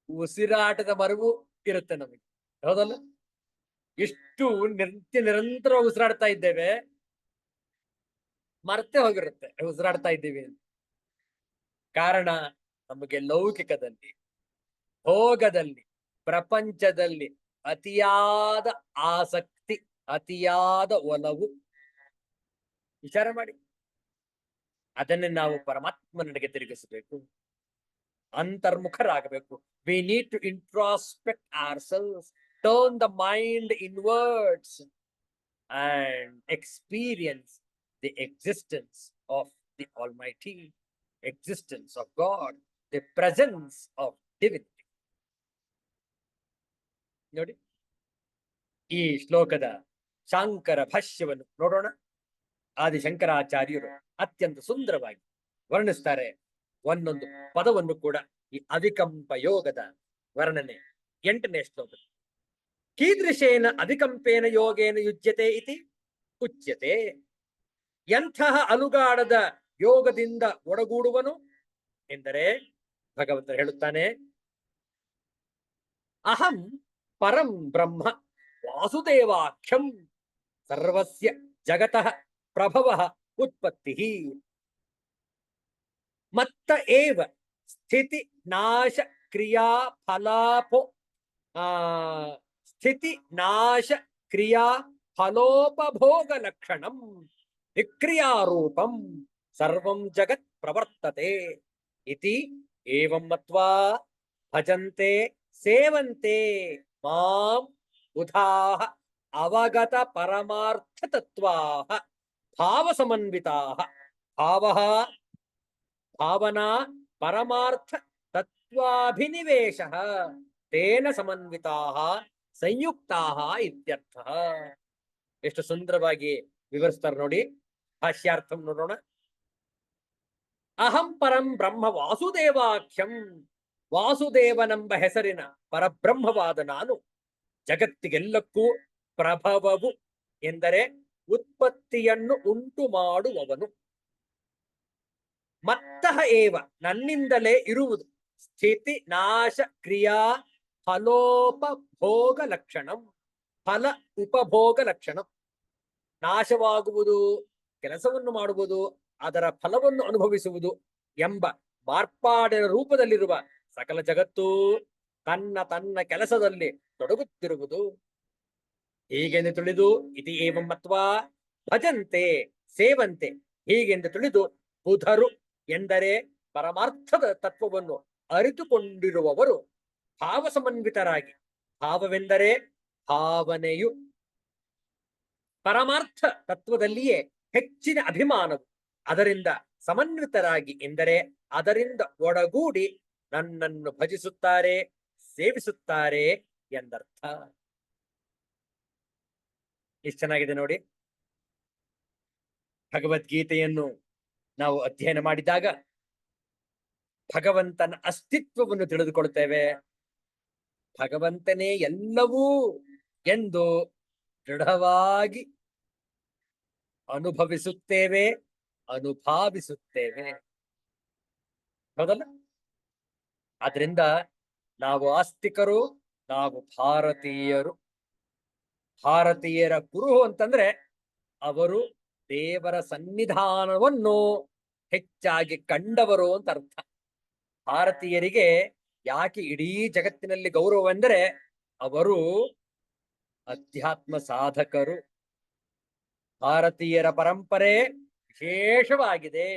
ಉಸಿರಾಟದ ಮರವು ಇರುತ್ತೆ ನಮಗೆ. ಹೌದಲ್ಲ? ಎಷ್ಟು ನಿರಂತರ ಉಸಿರಾಡ್ತಾ ಇದ್ದೇವೆ, ಮರ್ತೆ ಹೋಗಿರುತ್ತೆ ಉಸಿರಾಡ್ತಾ ಇದ್ದೀವಿ ಅಂತ. ಕಾರಣ ನಮಗೆ ಲೌಕಿಕದಲ್ಲಿ, ಭೋಗದಲ್ಲಿ, ಪ್ರಪಂಚದಲ್ಲಿ ಅತಿಯಾದ ಆಸಕ್ತಿ, ಅತಿಯಾದ ಒಲವು. ವಿಚಾರ ಮಾಡಿ. ಅದನ್ನೇ ನಾವು ಪರಮಾತ್ಮನಿಗೆ ತಿರುಗಿಸಬೇಕು, ಅಂತರ್ಮುಖರಾಗಬೇಕು. We need to introspect ourselves, turn the mind inwards and experience the existence of the Almighty. existence of God, the presence of divinity. ನೋಡಿ, ಈ ಶ್ಲೋಕದ ಶಾಂಕರ ಭಾಷ್ಯವನ್ನು ನೋಡೋಣ. ಆದಿಶಂಕರಾಚಾರ್ಯರು ಅತ್ಯಂತ ಸುಂದರವಾಗಿ ವರ್ಣಿಸ್ತಾರೆ ಒಂದೊಂದು ಪದವನ್ನು ಕೂಡ. ಈ ಅವಿಕಂಪ ಯೋಗದ ವರ್ಣನೆ 8ನೇ ಶ್ಲೋಕ. ಕೀದೃಶೇನ ಅವಿಕಂಪೇನ ಯೋಗೇನ ಯುಜ್ಯತೆ ಇತಿ ಉಚ್ಯತೆ. ಎಂತಹ ಅಲುಗಾಡದ ಯೋಗದಿಂದ ಒಡಗೂಡುವನು ಎಂದರೆ ಭಗವಂತ ಹೇಳುತ್ತಾನೆ, ಅಹಂ ಪರಂ ಬ್ರಹ್ಮ ವಾಸುದೇವಾಖ್ಯಂ ಸರ್ವಸ್ಯ ಜಗತಃ ಪ್ರಭವಃ ಉತ್ಪತ್ತಿಃ ಮತ್ತ ಏವ ಸ್ಥಿತಿ ನಾಶ ಕ್ರಿಯಾ ಫಲಾಪೋ ಸ್ಥಿತಿ ನಾಶ ಕ್ರಿಯಾ ಫಲೋಪಭೋಗ ಲಕ್ಷಣಂ ವಿಕ್ರಿಯಾರೂಪಂ ಸರ್ವಂ ಜಗತ್ ಪ್ರವರ್ತತೆ ಇತಿ ಏವಂ ಮತ್ವಾ ಭಜಂತೆ ಸೇವಂತೆ ಮಾಂ ಬುಧಾಃ ಅವಗತ ಪರಮಾರ್ಥ ತತ್ವಾಃ ಭಾವ ಸಮನ್ವಿತಾಃ. ಭಾವಃ ಭಾವನಾ ಪರಮಾರ್ಥ ತತ್ವಾಭಿನಿವೇಶಃ ತೇನ ಸಮನ್ವಿತಾಃ ಸಂಯುಕ್ತಾಃ ಇತ್ಯರ್ಥಃ. ಎಷ್ಟು ಸುಂದರವಾಗಿ ವಿವರಿಸ್ತಾರೆ ನೋಡಿ. ಭಾಷ್ಯಾರ್ಥಂ ನೋಡೋಣ. ಅಹಂ ಪರಂ ಬ್ರಹ್ಮ ವಾಸುದೇವಾಖ್ಯಂ. ವಾಸುದೇವನೆಂಬ ಹೆಸರಿನ ಪರಬ್ರಹ್ಮವಾದ ನಾನು ಜಗತ್ತಿಗೆಲ್ಲಕ್ಕೂ ಪ್ರಭವವು ಎಂದರೆ ಉತ್ಪತ್ತಿಯನ್ನು ಉಂಟು ಮಾಡುವವನು. ಮತ್ತಃ ಏವ ನನ್ನಿಂದಲೇ ಇರುವುದು. ಸ್ಥಿತಿ ನಾಶ ಕ್ರಿಯಾ ಫಲೋಪಭೋಗ ಲಕ್ಷಣಂ. ಫಲ ಉಪಭೋಗ ಲಕ್ಷಣಂ. ನಾಶವಾಗುವುದು, ಕೆಲಸವನ್ನು ಮಾಡುವುದು, ಅದರ ಫಲವನ್ನು ಅನುಭವಿಸುವುದು ಎಂಬ ಮಾರ್ಪಾಡಿನ ರೂಪದಲ್ಲಿರುವ ಸಕಲ ಜಗತ್ತು ತನ್ನ ತನ್ನ ಕೆಲಸದಲ್ಲಿ ತೊಡಗುತ್ತಿರುವುದು. ಹೀಗೆಂದು ತಿಳಿದು ಇತಿ ಏವಂ ಮತ್ವಾ ಭಜಂತೆ ಸೇವಂತೆ. ಹೀಗೆಂದು ತಿಳಿದು ಬುಧರು ಎಂದರೆ ಪರಮಾರ್ಥದ ತತ್ವವನ್ನು ಅರಿತುಕೊಂಡಿರುವವರು ಭಾವ ಸಮನ್ವಿತರಾಗಿ. ಭಾವವೆಂದರೆ ಭಾವನೆಯು ಪರಮಾರ್ಥ ತತ್ವದಲ್ಲಿಯೇ ಹೆಚ್ಚಿನ ಅಭಿಮಾನವು. ಅದರಿಂದ ಸಮನ್ವಿತರಾಗಿ ಎಂದರೆ ಅದರಿಂದ ಒಡಗೂಡಿ ನನ್ನನ್ನು ಭಜಿಸುತ್ತಾರೆ, ಸೇವಿಸುತ್ತಾರೆ ಎಂದರ್ಥ. ಎಷ್ಟು ಚೆನ್ನಾಗಿದೆ ನೋಡಿ. ಭಗವದ್ಗೀತೆಯನ್ನು ನಾವು ಅಧ್ಯಯನ ಮಾಡಿದಾಗ ಭಗವಂತನ ಅಸ್ತಿತ್ವವನ್ನು ತಿಳಿದುಕೊಳ್ತೇವೆ. ಭಗವಂತನೇ ಎಲ್ಲವೂ ಎಂದು ದೃಢವಾಗಿ ಅನುಭವಿಸುತ್ತೇವೆ, ಅನುಭಾವಿಸುತ್ತೇವೆ. ಹೌದಲ್ಲ? ಆದ್ರಿಂದ ನಾವು ಆಸ್ತಿಕರು, ನಾವು ಭಾರತೀಯರು. ಭಾರತೀಯರ ಗುರು ಅಂತಂದ್ರೆ ಅವರು ದೇವರ ಸನ್ನಿಧಾನವನ್ನು ಹೆಚ್ಚಾಗಿ ಕಂಡವರು ಅಂತ ಅರ್ಥ. ಭಾರತೀಯರಿಗೆ ಯಾಕೆ ಇಡೀ ಜಗತ್ತಿನಲ್ಲಿ ಗೌರವವೆಂದರೆ ಅವರು ಅಧ್ಯಾತ್ಮ ಸಾಧಕರು. ಭಾರತೀಯರ ಪರಂಪರೆ ವಿಶೇಷವಾಗಿದೆ.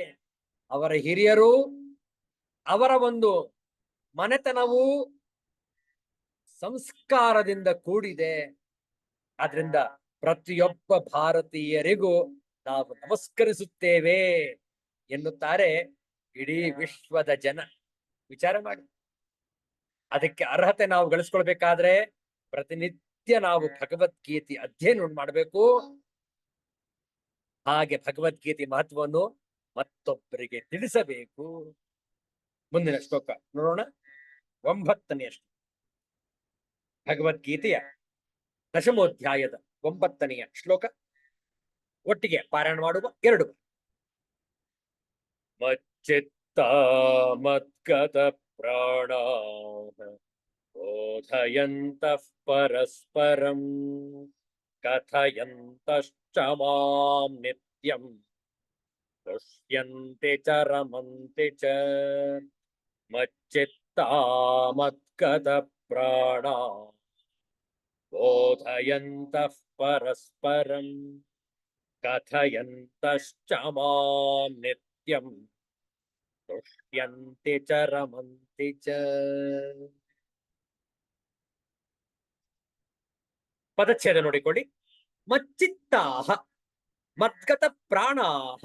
ಅವರ ಹಿರಿಯರು, ಅವರ ಒಂದು ಮನೆತನವು ಸಂಸ್ಕಾರದಿಂದ ಕೂಡಿದೆ. ಆದ್ರಿಂದ ಪ್ರತಿಯೊಬ್ಬ ಭಾರತೀಯರಿಗೂ ನಾವು ನಮಸ್ಕರಿಸುತ್ತೇವೆ ಎನ್ನುತ್ತಾರೆ ಇಡೀ ವಿಶ್ವದ ಜನ. ವಿಚಾರ ಮಾಡಿ. ಅದಕ್ಕೆ ಅರ್ಹತೆ ನಾವು ಗಳಿಸ್ಕೊಳ್ಬೇಕಾದ್ರೆ ಪ್ರತಿನಿತ್ಯ ನಾವು ಭಗವದ್ಗೀತೆ ಅಧ್ಯಯನ ಮಾಡಬೇಕು. ಹಾಗೆ ಭಗವದ್ಗೀತೆ ಮಹತ್ವವನ್ನು ಮತ್ತೊಬ್ಬರಿಗೆ ತಿಳಿಸಬೇಕು. ಮುಂದಿನ ಶ್ಲೋಕ ನೋಡೋಣ. 9ನೇ ಶ್ಲೋಕ. ಭಗವದ್ಗೀತೆಯ 10ಮೋಧ್ಯಾಯದ 9ನೆಯ ಶ್ಲೋಕ. ಒಟ್ಟಿಗೆ ಪಾರಾಯಣ ಮಾಡುವ 2. ಮಚ್ಚಿತ್ತ ಮದ್ಗತ ಪ್ರಾಣಾಃ ಬೋಧಯಂತಃ ಪರಸ್ಪರಂ ಕಥಯಂತಶ್ಚ ಮಾಂ ನಿತ್ಯಂ ತುಷ್ಯಂತೆ ಚ ರಮಂತೆ ಚ. ಮಚ್ಚಿತ್ತ ಮದ್ಗತ ಪ್ರಾಣಾಃ ಬೋಧಯಂತಃ ಪರಸ್ಪರಂ ಕಥಯಂತಶ್ಚ ಮಾಂ ನಿತ್ಯಂ ತುಷ್ಯಂತೆ ಚ ರಮಂತೆ ಚ. ಪದಚ್ಛೇದ ನೋಡಿಕೊಳ್ಳಿ. ಮಚ್ಚಿತ್ತಾಃ ಮದ್ಗತ ಪ್ರಾಣಾಃ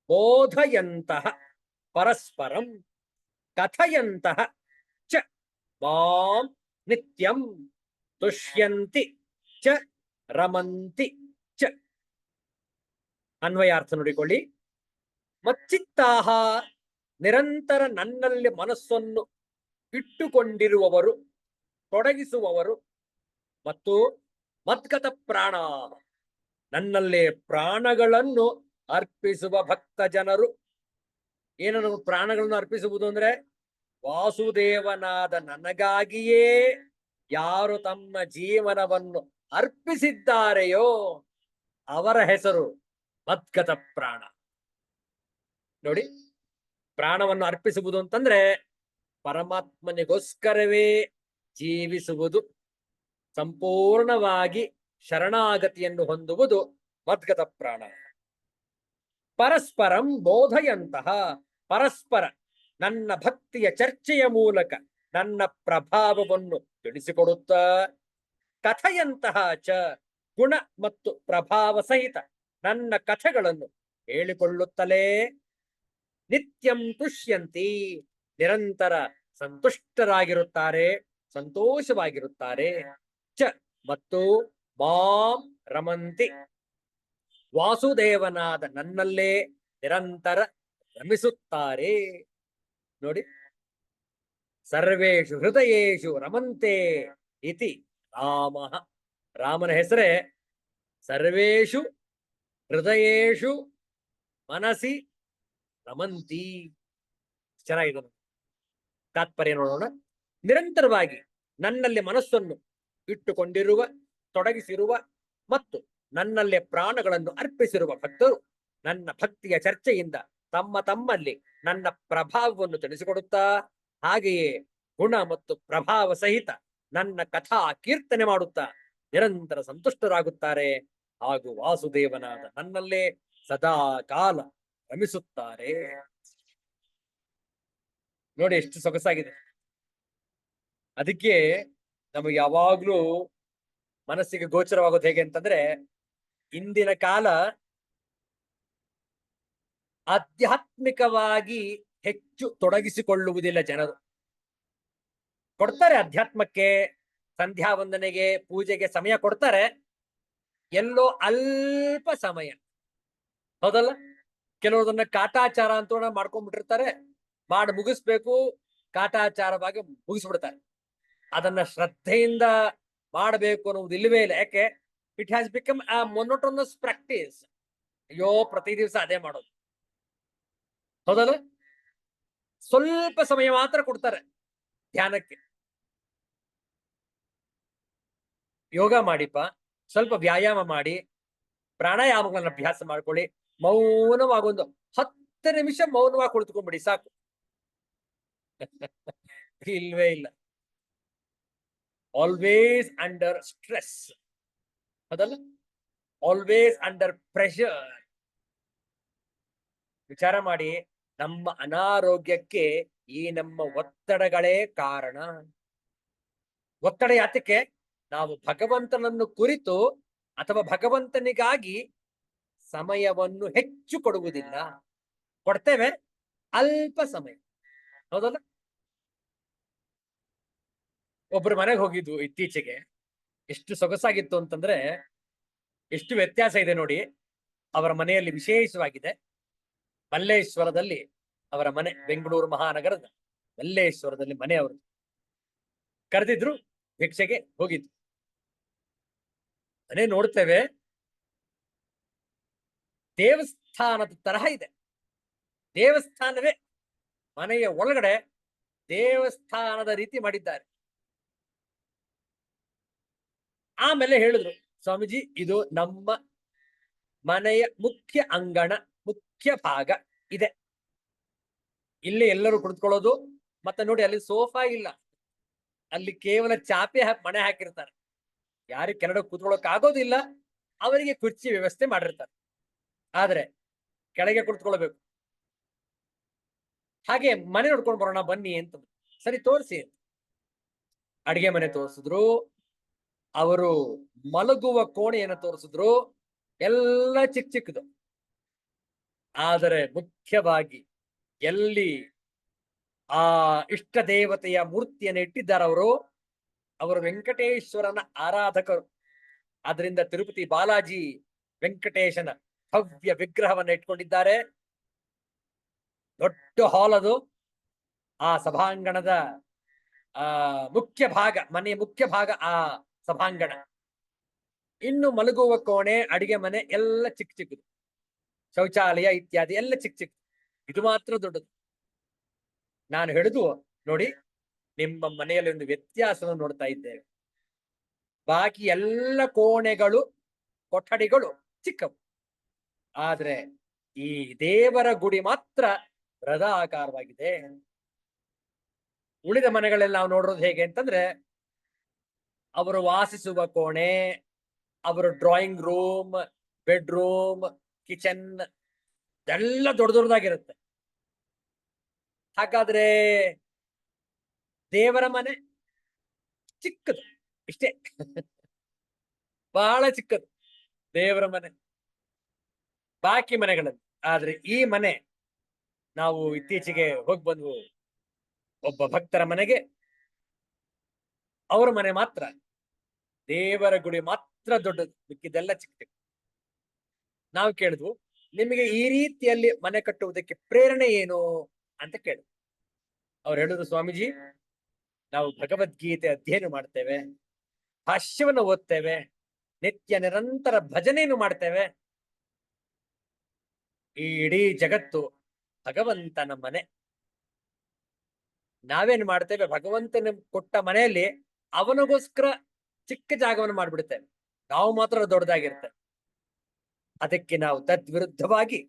ಬೋಧಯಂತಃ ಪರಸ್ಪರಂ ಕಥಯಂತಹ ಚ ಮಾಂ ನಿತ್ಯಂ ತುಷ್ಯಂತಿ ಚ ರಮಂತಿ ಚ. ಅನ್ವಯಾರ್ಥ ನೋಡಿಕೊಳ್ಳಿ. ಮಚ್ಚಿತ್ತಾಹ ನಿರಂತರ ನನ್ನಲ್ಲಿ ಮನಸ್ಸನ್ನು ಇಟ್ಟುಕೊಂಡಿರುವವರು, ತೊಡಗಿಸುವವರು, ಮತ್ತು ಮದ್ಗತ ಪ್ರಾಣ ನನ್ನಲ್ಲೇ ಪ್ರಾಣಗಳನ್ನು ಅರ್ಪಿಸುವ ಭಕ್ತ ಜನರು. ಏನನ್ನು ಪ್ರಾಣಗಳನ್ನು ಅರ್ಪಿಸುವುದು ಅಂದ್ರೆ, ವಾಸುದೇವನಾದ ನನಗಾಗಿಯೇ ಯಾರು ತಮ್ಮ ಜೀವನವನ್ನು ಅರ್ಪಿಸಿದ್ದಾರೆಯೋ ಅವರ ಹೆಸರು ಮದ್ಗತ ಪ್ರಾಣ. ನೋಡಿ, ಪ್ರಾಣವನ್ನು ಅರ್ಪಿಸುವುದು ಅಂತಂದ್ರೆ ಪರಮಾತ್ಮನಿಗೋಸ್ಕರವೇ ಜೀವಿಸುವುದು, ಸಂಪೂರ್ಣವಾಗಿ ಶರಣಾಗತಿಯನ್ನು ಹೊಂದುವುದು ಮದ್ಗತ ಪ್ರಾಣ. ಪರಸ್ಪರಂ ಬೋಧಯಂತಹ, ಪರಸ್ಪರ ನನ್ನ ಭಕ್ತಿಯ ಚರ್ಚೆಯ ಮೂಲಕ ನನ್ನ ಪ್ರಭಾವವನ್ನು ತಿಳಿಸಿಕೊಡುತ್ತಾ, ಕಥೆಯಂತಹ ಚ ಗುಣ ಮತ್ತು ಪ್ರಭಾವ ಸಹಿತ ನನ್ನ ಕಥೆಗಳನ್ನು ಹೇಳಿಕೊಳ್ಳುತ್ತಲೇ, ನಿತ್ಯಂ ತುಷ್ಯಂತಿ ನಿರಂತರ ಸಂತುಷ್ಟರಾಗಿರುತ್ತಾರೆ, ಸಂತೋಷವಾಗಿರುತ್ತಾರೆ, ಚ ಮತ್ತು ಮಾಂ ರಮಂತಿ ವಾಸುದೇವನಾದ ನನ್ನಲ್ಲೇ ನಿರಂತರ ರಮಿಸುತ್ತಾರೆ. ನೋಡಿ, ಸರ್ವೇಷು ಹೃದಯೇಷು ರಮಂತೆ ಇತಿ ರಾಮ. ರಾಮನ ಹೆಸರೇ ಸರ್ವೇಷು ಹೃದಯೇಷು ಮನಸಿ ರಮಂತಿ. ಚೆನ್ನಾಗಿದೆ. ತಾತ್ಪರ್ಯ ನೋಡೋಣ. ನಿರಂತರವಾಗಿ ನನ್ನಲ್ಲಿ ಮನಸ್ಸನ್ನು ಇಟ್ಟುಕೊಂಡಿರುವ, ತೊಡಗಿಸಿರುವ ಮತ್ತು ನನ್ನಲ್ಲೇ ಪ್ರಾಣಗಳನ್ನು ಅರ್ಪಿಸಿರುವ ಭಕ್ತರು ನನ್ನ ಭಕ್ತಿಯ ಚರ್ಚೆಯಿಂದ ತಮ್ಮ ತಮ್ಮಲ್ಲಿ ನನ್ನ ಪ್ರಭಾವವನ್ನು ತಿಳಿಸಿಕೊಡುತ್ತಾ, ಹಾಗೆಯೇ ಗುಣ ಮತ್ತು ಪ್ರಭಾವ ಸಹಿತ ನನ್ನ ಕಥಾ ಕೀರ್ತನೆ ಮಾಡುತ್ತಾ ನಿರಂತರ ಸಂತುಷ್ಟರಾಗುತ್ತಾರೆ ಹಾಗೂ ವಾಸುದೇವನಾದ ನನ್ನಲ್ಲೇ ಸದಾ ಕಾಲ ರಮಿಸುತ್ತಾರೆ. ನೋಡಿ ಎಷ್ಟು ಸೊಗಸಾಗಿದೆ. ಅದಕ್ಕೆ ನಮಗೆ ಯಾವಾಗ್ಲೂ ಮನಸ್ಸಿಗೆ ಗೋಚರವಾಗೋದು ಹೇಗೆ ಅಂತಂದ್ರೆ, ಇಂದಿನ ಕಾಲ ಆಧ್ಯಾತ್ಮಿಕವಾಗಿ ಹೆಚ್ಚು ತೊಡಗಿಸಿಕೊಳ್ಳುವುದಿಲ್ಲ ಜನರು. ಕೊಡ್ತಾರೆ ಅಧ್ಯಾತ್ಮಕ್ಕೆ, ಸಂಧ್ಯಾ ವಂದನೆಗೆ, ಪೂಜೆಗೆ ಸಮಯ ಕೊಡ್ತಾರೆ, ಎಲ್ಲೋ ಅಲ್ಪ ಸಮಯ. ಹೌದಲ್ಲ? ಕೆಲವುದನ್ನ ಕಾಟಾಚಾರ ಅಂತ ಮಾಡ್ಕೊಂಡ್ಬಿಟ್ಟಿರ್ತಾರೆ, ಮಾಡಿ ಮುಗಿಸ್ಬೇಕು, ಕಾಟಾಚಾರವಾಗಿ ಮುಗಿಸ್ಬಿಡ್ತಾರೆ. ಅದನ್ನ ಶ್ರದ್ಧೆಯಿಂದ ಮಾಡಬೇಕು ಅನ್ನೋದು ಇಲ್ಲವೇ ಇಲ್ಲ. ಯಾಕೆ? It has become a monotonous practice. ಅಯ್ಯೋ, ಪ್ರತಿ ದಿವಸ ಅದೇ ಮಾಡೋದು. ಹೌದಲ್ಲ? ಸ್ವಲ್ಪ ಸಮಯ ಮಾತ್ರ ಕೊಡ್ತಾರೆ ಧ್ಯಾನಕ್ಕೆ. ಯೋಗ ಮಾಡಿಪ್ಪ, ಸ್ವಲ್ಪ ವ್ಯಾಯಾಮ ಮಾಡಿ, ಪ್ರಾಣಾಯಾಮಗಳನ್ನ ಅಭ್ಯಾಸ ಮಾಡ್ಕೊಳ್ಳಿ, ಮೌನವಾಗೊಂದು 10 ನಿಮಿಷ ಮೌನವಾಗಿ ಕುಳಿತುಕೊಂಡ್ಬಿಡಿ ಸಾಕು. ಇಲ್ವೇ ಇಲ್ಲ. Always under stress. ಅದಲ್ಲ? Always under pressure. ವಿಚಾರ ಮಾಡಿ, ನಮ್ಮ ಅನಾರೋಗ್ಯಕ್ಕೆ ಈ ನಮ್ಮ ಒತ್ತಡಗಳೇ ಕಾರಣ. ಒತ್ತಡ ಯಾತಕ್ಕೆ? ನಾವು ಭಗವಂತನನ್ನು ಕುರಿತು ಅಥವಾ ಭಗವಂತನಿಗಾಗಿ ಸಮಯವನ್ನು ಹೆಚ್ಚು ಕೊಡುವುದಿಲ್ಲ. ಕೊಡ್ತೇವೆ, ಅಲ್ಪ ಸಮಯ. ಹೌದಲ್ಲ? ಒಬ್ರು ಮನೆಗೆ ಹೋಗಿದ್ದು ಇತ್ತೀಚೆಗೆ, ಎಷ್ಟು ಸೊಗಸಾಗಿತ್ತು ಅಂತಂದ್ರೆ, ಎಷ್ಟು ವ್ಯತ್ಯಾಸ ಇದೆ ನೋಡಿ. ಅವರ ಮನೆಯಲ್ಲಿ ವಿಶೇಷವಾಗಿದೆ, ಮಲ್ಲೇಶ್ವರದಲ್ಲಿ ಅವರ ಮನೆ, ಬೆಂಗಳೂರು ಮಹಾನಗರದ ಮಲ್ಲೇಶ್ವರದಲ್ಲಿ ಮನೆ. ಅವರು ಕರೆದಿದ್ರು, ಭಿಕ್ಷೆಗೆ ಹೋಗಿದ್ರು. ಮನೆ ನೋಡ್ತೇವೆ, ದೇವಸ್ಥಾನದ ತರಹ ಇದೆ. ದೇವಸ್ಥಾನವೇ ಮನೆಯ ಒಳಗಡೆ ದೇವಸ್ಥಾನದ ರೀತಿ ಮಾಡಿದ್ದಾರೆ. ಆಮೇಲೆ ಹೇಳಿದ್ರು, ಸ್ವಾಮೀಜಿ, ಇದು ನಮ್ಮ ಮನೆಯ ಮುಖ್ಯ ಅಂಗಣ, ಮುಖ್ಯ ಭಾಗ ಇದೆ. ಇಲ್ಲಿ ಎಲ್ಲರೂ ಕುಳಿತುಕೊಳ್ಳೋದು. ಮತ್ತೆ ನೋಡಿ, ಅಲ್ಲಿ ಸೋಫಾ ಇಲ್ಲ, ಅಲ್ಲಿ ಕೇವಲ ಚಾಪೆ ಮಣೆ ಹಾಕಿರ್ತಾರೆ. ಯಾರಿಗೆ ಕೆಳಗಡೆ ಕೂತ್ಕೊಳ್ಳೋಕೆ ಆಗೋದಿಲ್ಲ ಅವರಿಗೆ ಕುರ್ಚಿ ವ್ಯವಸ್ಥೆ ಮಾಡಿರ್ತಾರೆ, ಆದ್ರೆ ಕೆಳಗೆ ಕುಳಿತುಕೊಳ್ಬೇಕು. ಹಾಗೆ ಮನೆ ನೋಡ್ಕೊಂಡು ಬರೋಣ ಬನ್ನಿ ಅಂತ. ಸರಿ, ತೋರಿಸಿ. ಅಡಿಗೆ ಮನೆ ತೋರಿಸಿದ್ರು, ಅವರು ಮಲಗುವ ಕೋಣೆಯನ್ನು ತೋರಿಸಿದ್ರು, ಎಲ್ಲ ಚಿಕ್ಕ ಚಿಕ್ಕದು. ಆದರೆ ಮುಖ್ಯವಾಗಿ ಎಲ್ಲಿ ಆ ಇಷ್ಟ ದೇವತೆಯ ಮೂರ್ತಿಯನ್ನು ಇಟ್ಟಿದ್ದಾರೆ ಅವರು ವೆಂಕಟೇಶ್ವರನ ಆರಾಧಕರು. ಅದರಿಂದ ತಿರುಪತಿ ಬಾಲಾಜಿ ವೆಂಕಟೇಶನ ಭವ್ಯ ವಿಗ್ರಹವನ್ನು ಇಟ್ಕೊಂಡಿದ್ದಾರೆ. ದೊಡ್ಡ ಹಾಲ್ ಅದು. ಆ ಸಭಾಂಗಣದ ಮುಖ್ಯ ಭಾಗ, ಮನೆಯ ಮುಖ್ಯ ಭಾಗ ಆ ಸಭಾಂಗಣ. ಇನ್ನು ಮಲಗುವ ಕೋಣೆ, ಅಡಿಗೆ ಮನೆ ಎಲ್ಲ ಚಿಕ್ಕ ಚಿಕ್ಕದು, ಶೌಚಾಲಯ ಇತ್ಯಾದಿ ಎಲ್ಲ ಚಿಕ್ಕ ಚಿಕ್ಕ. ಇದು ಮಾತ್ರ ದೊಡ್ಡದು. ನಾನು ಹೇಳುದು ನೋಡಿ, ನಿಮ್ಮ ಮನೆಯಲ್ಲಿ ಒಂದು ವ್ಯತ್ಯಾಸವನ್ನು ನೋಡ್ತಾ ಇದ್ದೇವೆ. ಬಾಕಿ ಎಲ್ಲ ಕೋಣೆಗಳು, ಕೊಠಡಿಗಳು ಚಿಕ್ಕವು. ಆದ್ರೆ ಈ ದೇವರ ಗುಡಿ ಮಾತ್ರ ಬೃಹದಾಕಾರವಾಗಿದೆ. ಉಳಿದ ಮನೆಗಳಲ್ಲಿ ನಾವು ನೋಡೋದು ಹೇಗೆ ಅಂತಂದ್ರೆ, ಅವರು ವಾಸಿಸುವ ಕೋಣೆ, ಅವರ ಡ್ರಾಯಿಂಗ್ ರೂಮ್, ಬೆಡ್ರೂಮ್, ಕಿಚನ್ ಎಲ್ಲ ದೊಡ್ಡ ದೊಡ್ಡದಾಗಿರುತ್ತೆ. ಹಾಗಾದ್ರೆ ದೇವರ ಮನೆ ಚಿಕ್ಕದು, ಇಷ್ಟೇ. ಬಹಳ ಚಿಕ್ಕದು ದೇವರ ಮನೆ ಬಾಕಿ ಮನೆಗಳಲ್ಲಿ. ಆದ್ರೆ ಈ ಮನೆ, ನಾವು ಇತ್ತೀಚೆಗೆ ಹೋಗಿ ಬಂದ್ವು ಒಬ್ಬ ಭಕ್ತರ ಮನೆಗೆ. ಅವರ ಮನೆ ಮಾತ್ರ, ದೇವರ ಗುಡಿ ಮಾತ್ರ ದೊಡ್ಡದು, ಮಿಕ್ಕಿದೆಲ್ಲ ಚಿಕ್ಕ. ನಾವು ಕೇಳಿದ್ವು, ನಿಮಗೆ ಈ ರೀತಿಯಲ್ಲಿ ಮನೆ ಕಟ್ಟುವುದಕ್ಕೆ ಪ್ರೇರಣೆ ಏನು ಅಂತ ಕೇಳಿದ್ವು. ಅವ್ರು ಹೇಳಿದ್ರು, ಸ್ವಾಮೀಜಿ, ನಾವು ಭಗವದ್ಗೀತೆ ಅಧ್ಯಯನ ಮಾಡ್ತೇವೆ, ಭಾಷ್ಯವನ್ನು ಓದ್ತೇವೆ, ನಿತ್ಯ ನಿರಂತರ ಭಜನೆಯನ್ನು ಮಾಡ್ತೇವೆ. ಈ ಇಡೀ ಜಗತ್ತು ಭಗವಂತನ ಮನೆ. ನಾವೇನ್ ಮಾಡ್ತೇವೆ, ಭಗವಂತನ ಕೊಟ್ಟ ಮನೆಯಲ್ಲಿ ಅವನಿಗೋಸ್ಕರ ಚಿಕ್ಕ ಜಾಗವನ್ನು ಮಾಡ್ಬಿಡ್ತೇವೆ, ನಾವು ಮಾತ್ರ ದೊಡ್ಡದಾಗಿರ್ತೇವೆ. ಅದಕ್ಕೆ ನಾವು ತದ್ವಿರುದ್ಧವಾಗಿ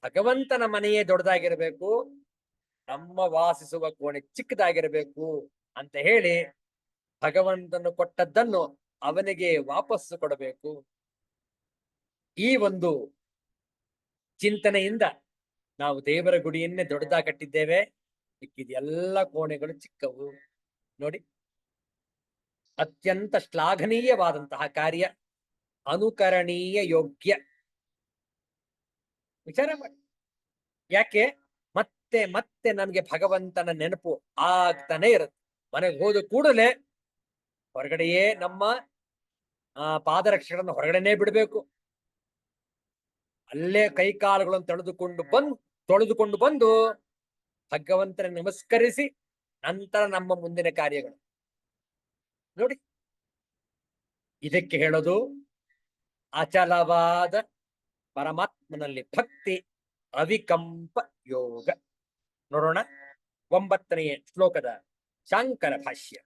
ಭಗವಂತನ ಮನೆಯೇ ದೊಡ್ಡದಾಗಿರ್ಬೇಕು, ನಮ್ಮ ವಾಸಿಸುವ ಕೋಣೆ ಚಿಕ್ಕದಾಗಿರ್ಬೇಕು ಅಂತ ಹೇಳಿ ಭಗವಂತನು ಕೊಟ್ಟದ್ದನ್ನು ಅವನಿಗೆ ವಾಪಸ್ಸು ಕೊಡಬೇಕು. ಈ ಒಂದು ಚಿಂತನೆಯಿಂದ ನಾವು ದೇವರ ಗುಡಿಯನ್ನೇ ದೊಡ್ಡದಾಗಿ ಕಟ್ಟಿದ್ದೇವೆ. ಎಲ್ಲ ಕೋಣೆಗಳು ಚಿಕ್ಕವು. ನೋಡಿ, ಅತ್ಯಂತ ಶ್ಲಾಘನೀಯವಾದಂತಹ ಕಾರ್ಯ, ಅನುಕರಣೀಯ ಯೋಗ್ಯ. ವಿಚಾರ ಮಾಡಿ. ಯಾಕೆ? ಮತ್ತೆ ಮತ್ತೆ ನಮ್ಗೆ ಭಗವಂತನ ನೆನಪು ಆಗ್ತಾನೆ ಇರುತ್ತೆ. ಮನೆಗೆ ಹೋದ ಕೂಡಲೇ ಹೊರಗಡೆಯೇ ನಮ್ಮ ಪಾದರಕ್ಷೆಗಳನ್ನು ಹೊರಗಡೆನೆ ಬಿಡಬೇಕು. ಅಲ್ಲೇ ಕೈ ಕಾಲುಗಳನ್ನು ತೊಳೆದುಕೊಂಡು ಬಂದು ಭಗವಂತನ ನಮಸ್ಕರಿಸಿ ನಂತರ ನಮ್ಮ ಮುಂದಿನ ಕಾರ್ಯಗಳು. ನೋಡಿ, ಇದಕ್ಕೆ ಹೇಳೋದು ಅಚಲವಾದ ಪರಮಾತ್ಮನಲ್ಲಿ ಭಕ್ತಿ, ಅವಿಕಂಪ ಯೋಗ. ನೋಡೋಣ 9ನೇ ಶ್ಲೋಕದ ಶಾಂಕರ ಭಾಷ್ಯ.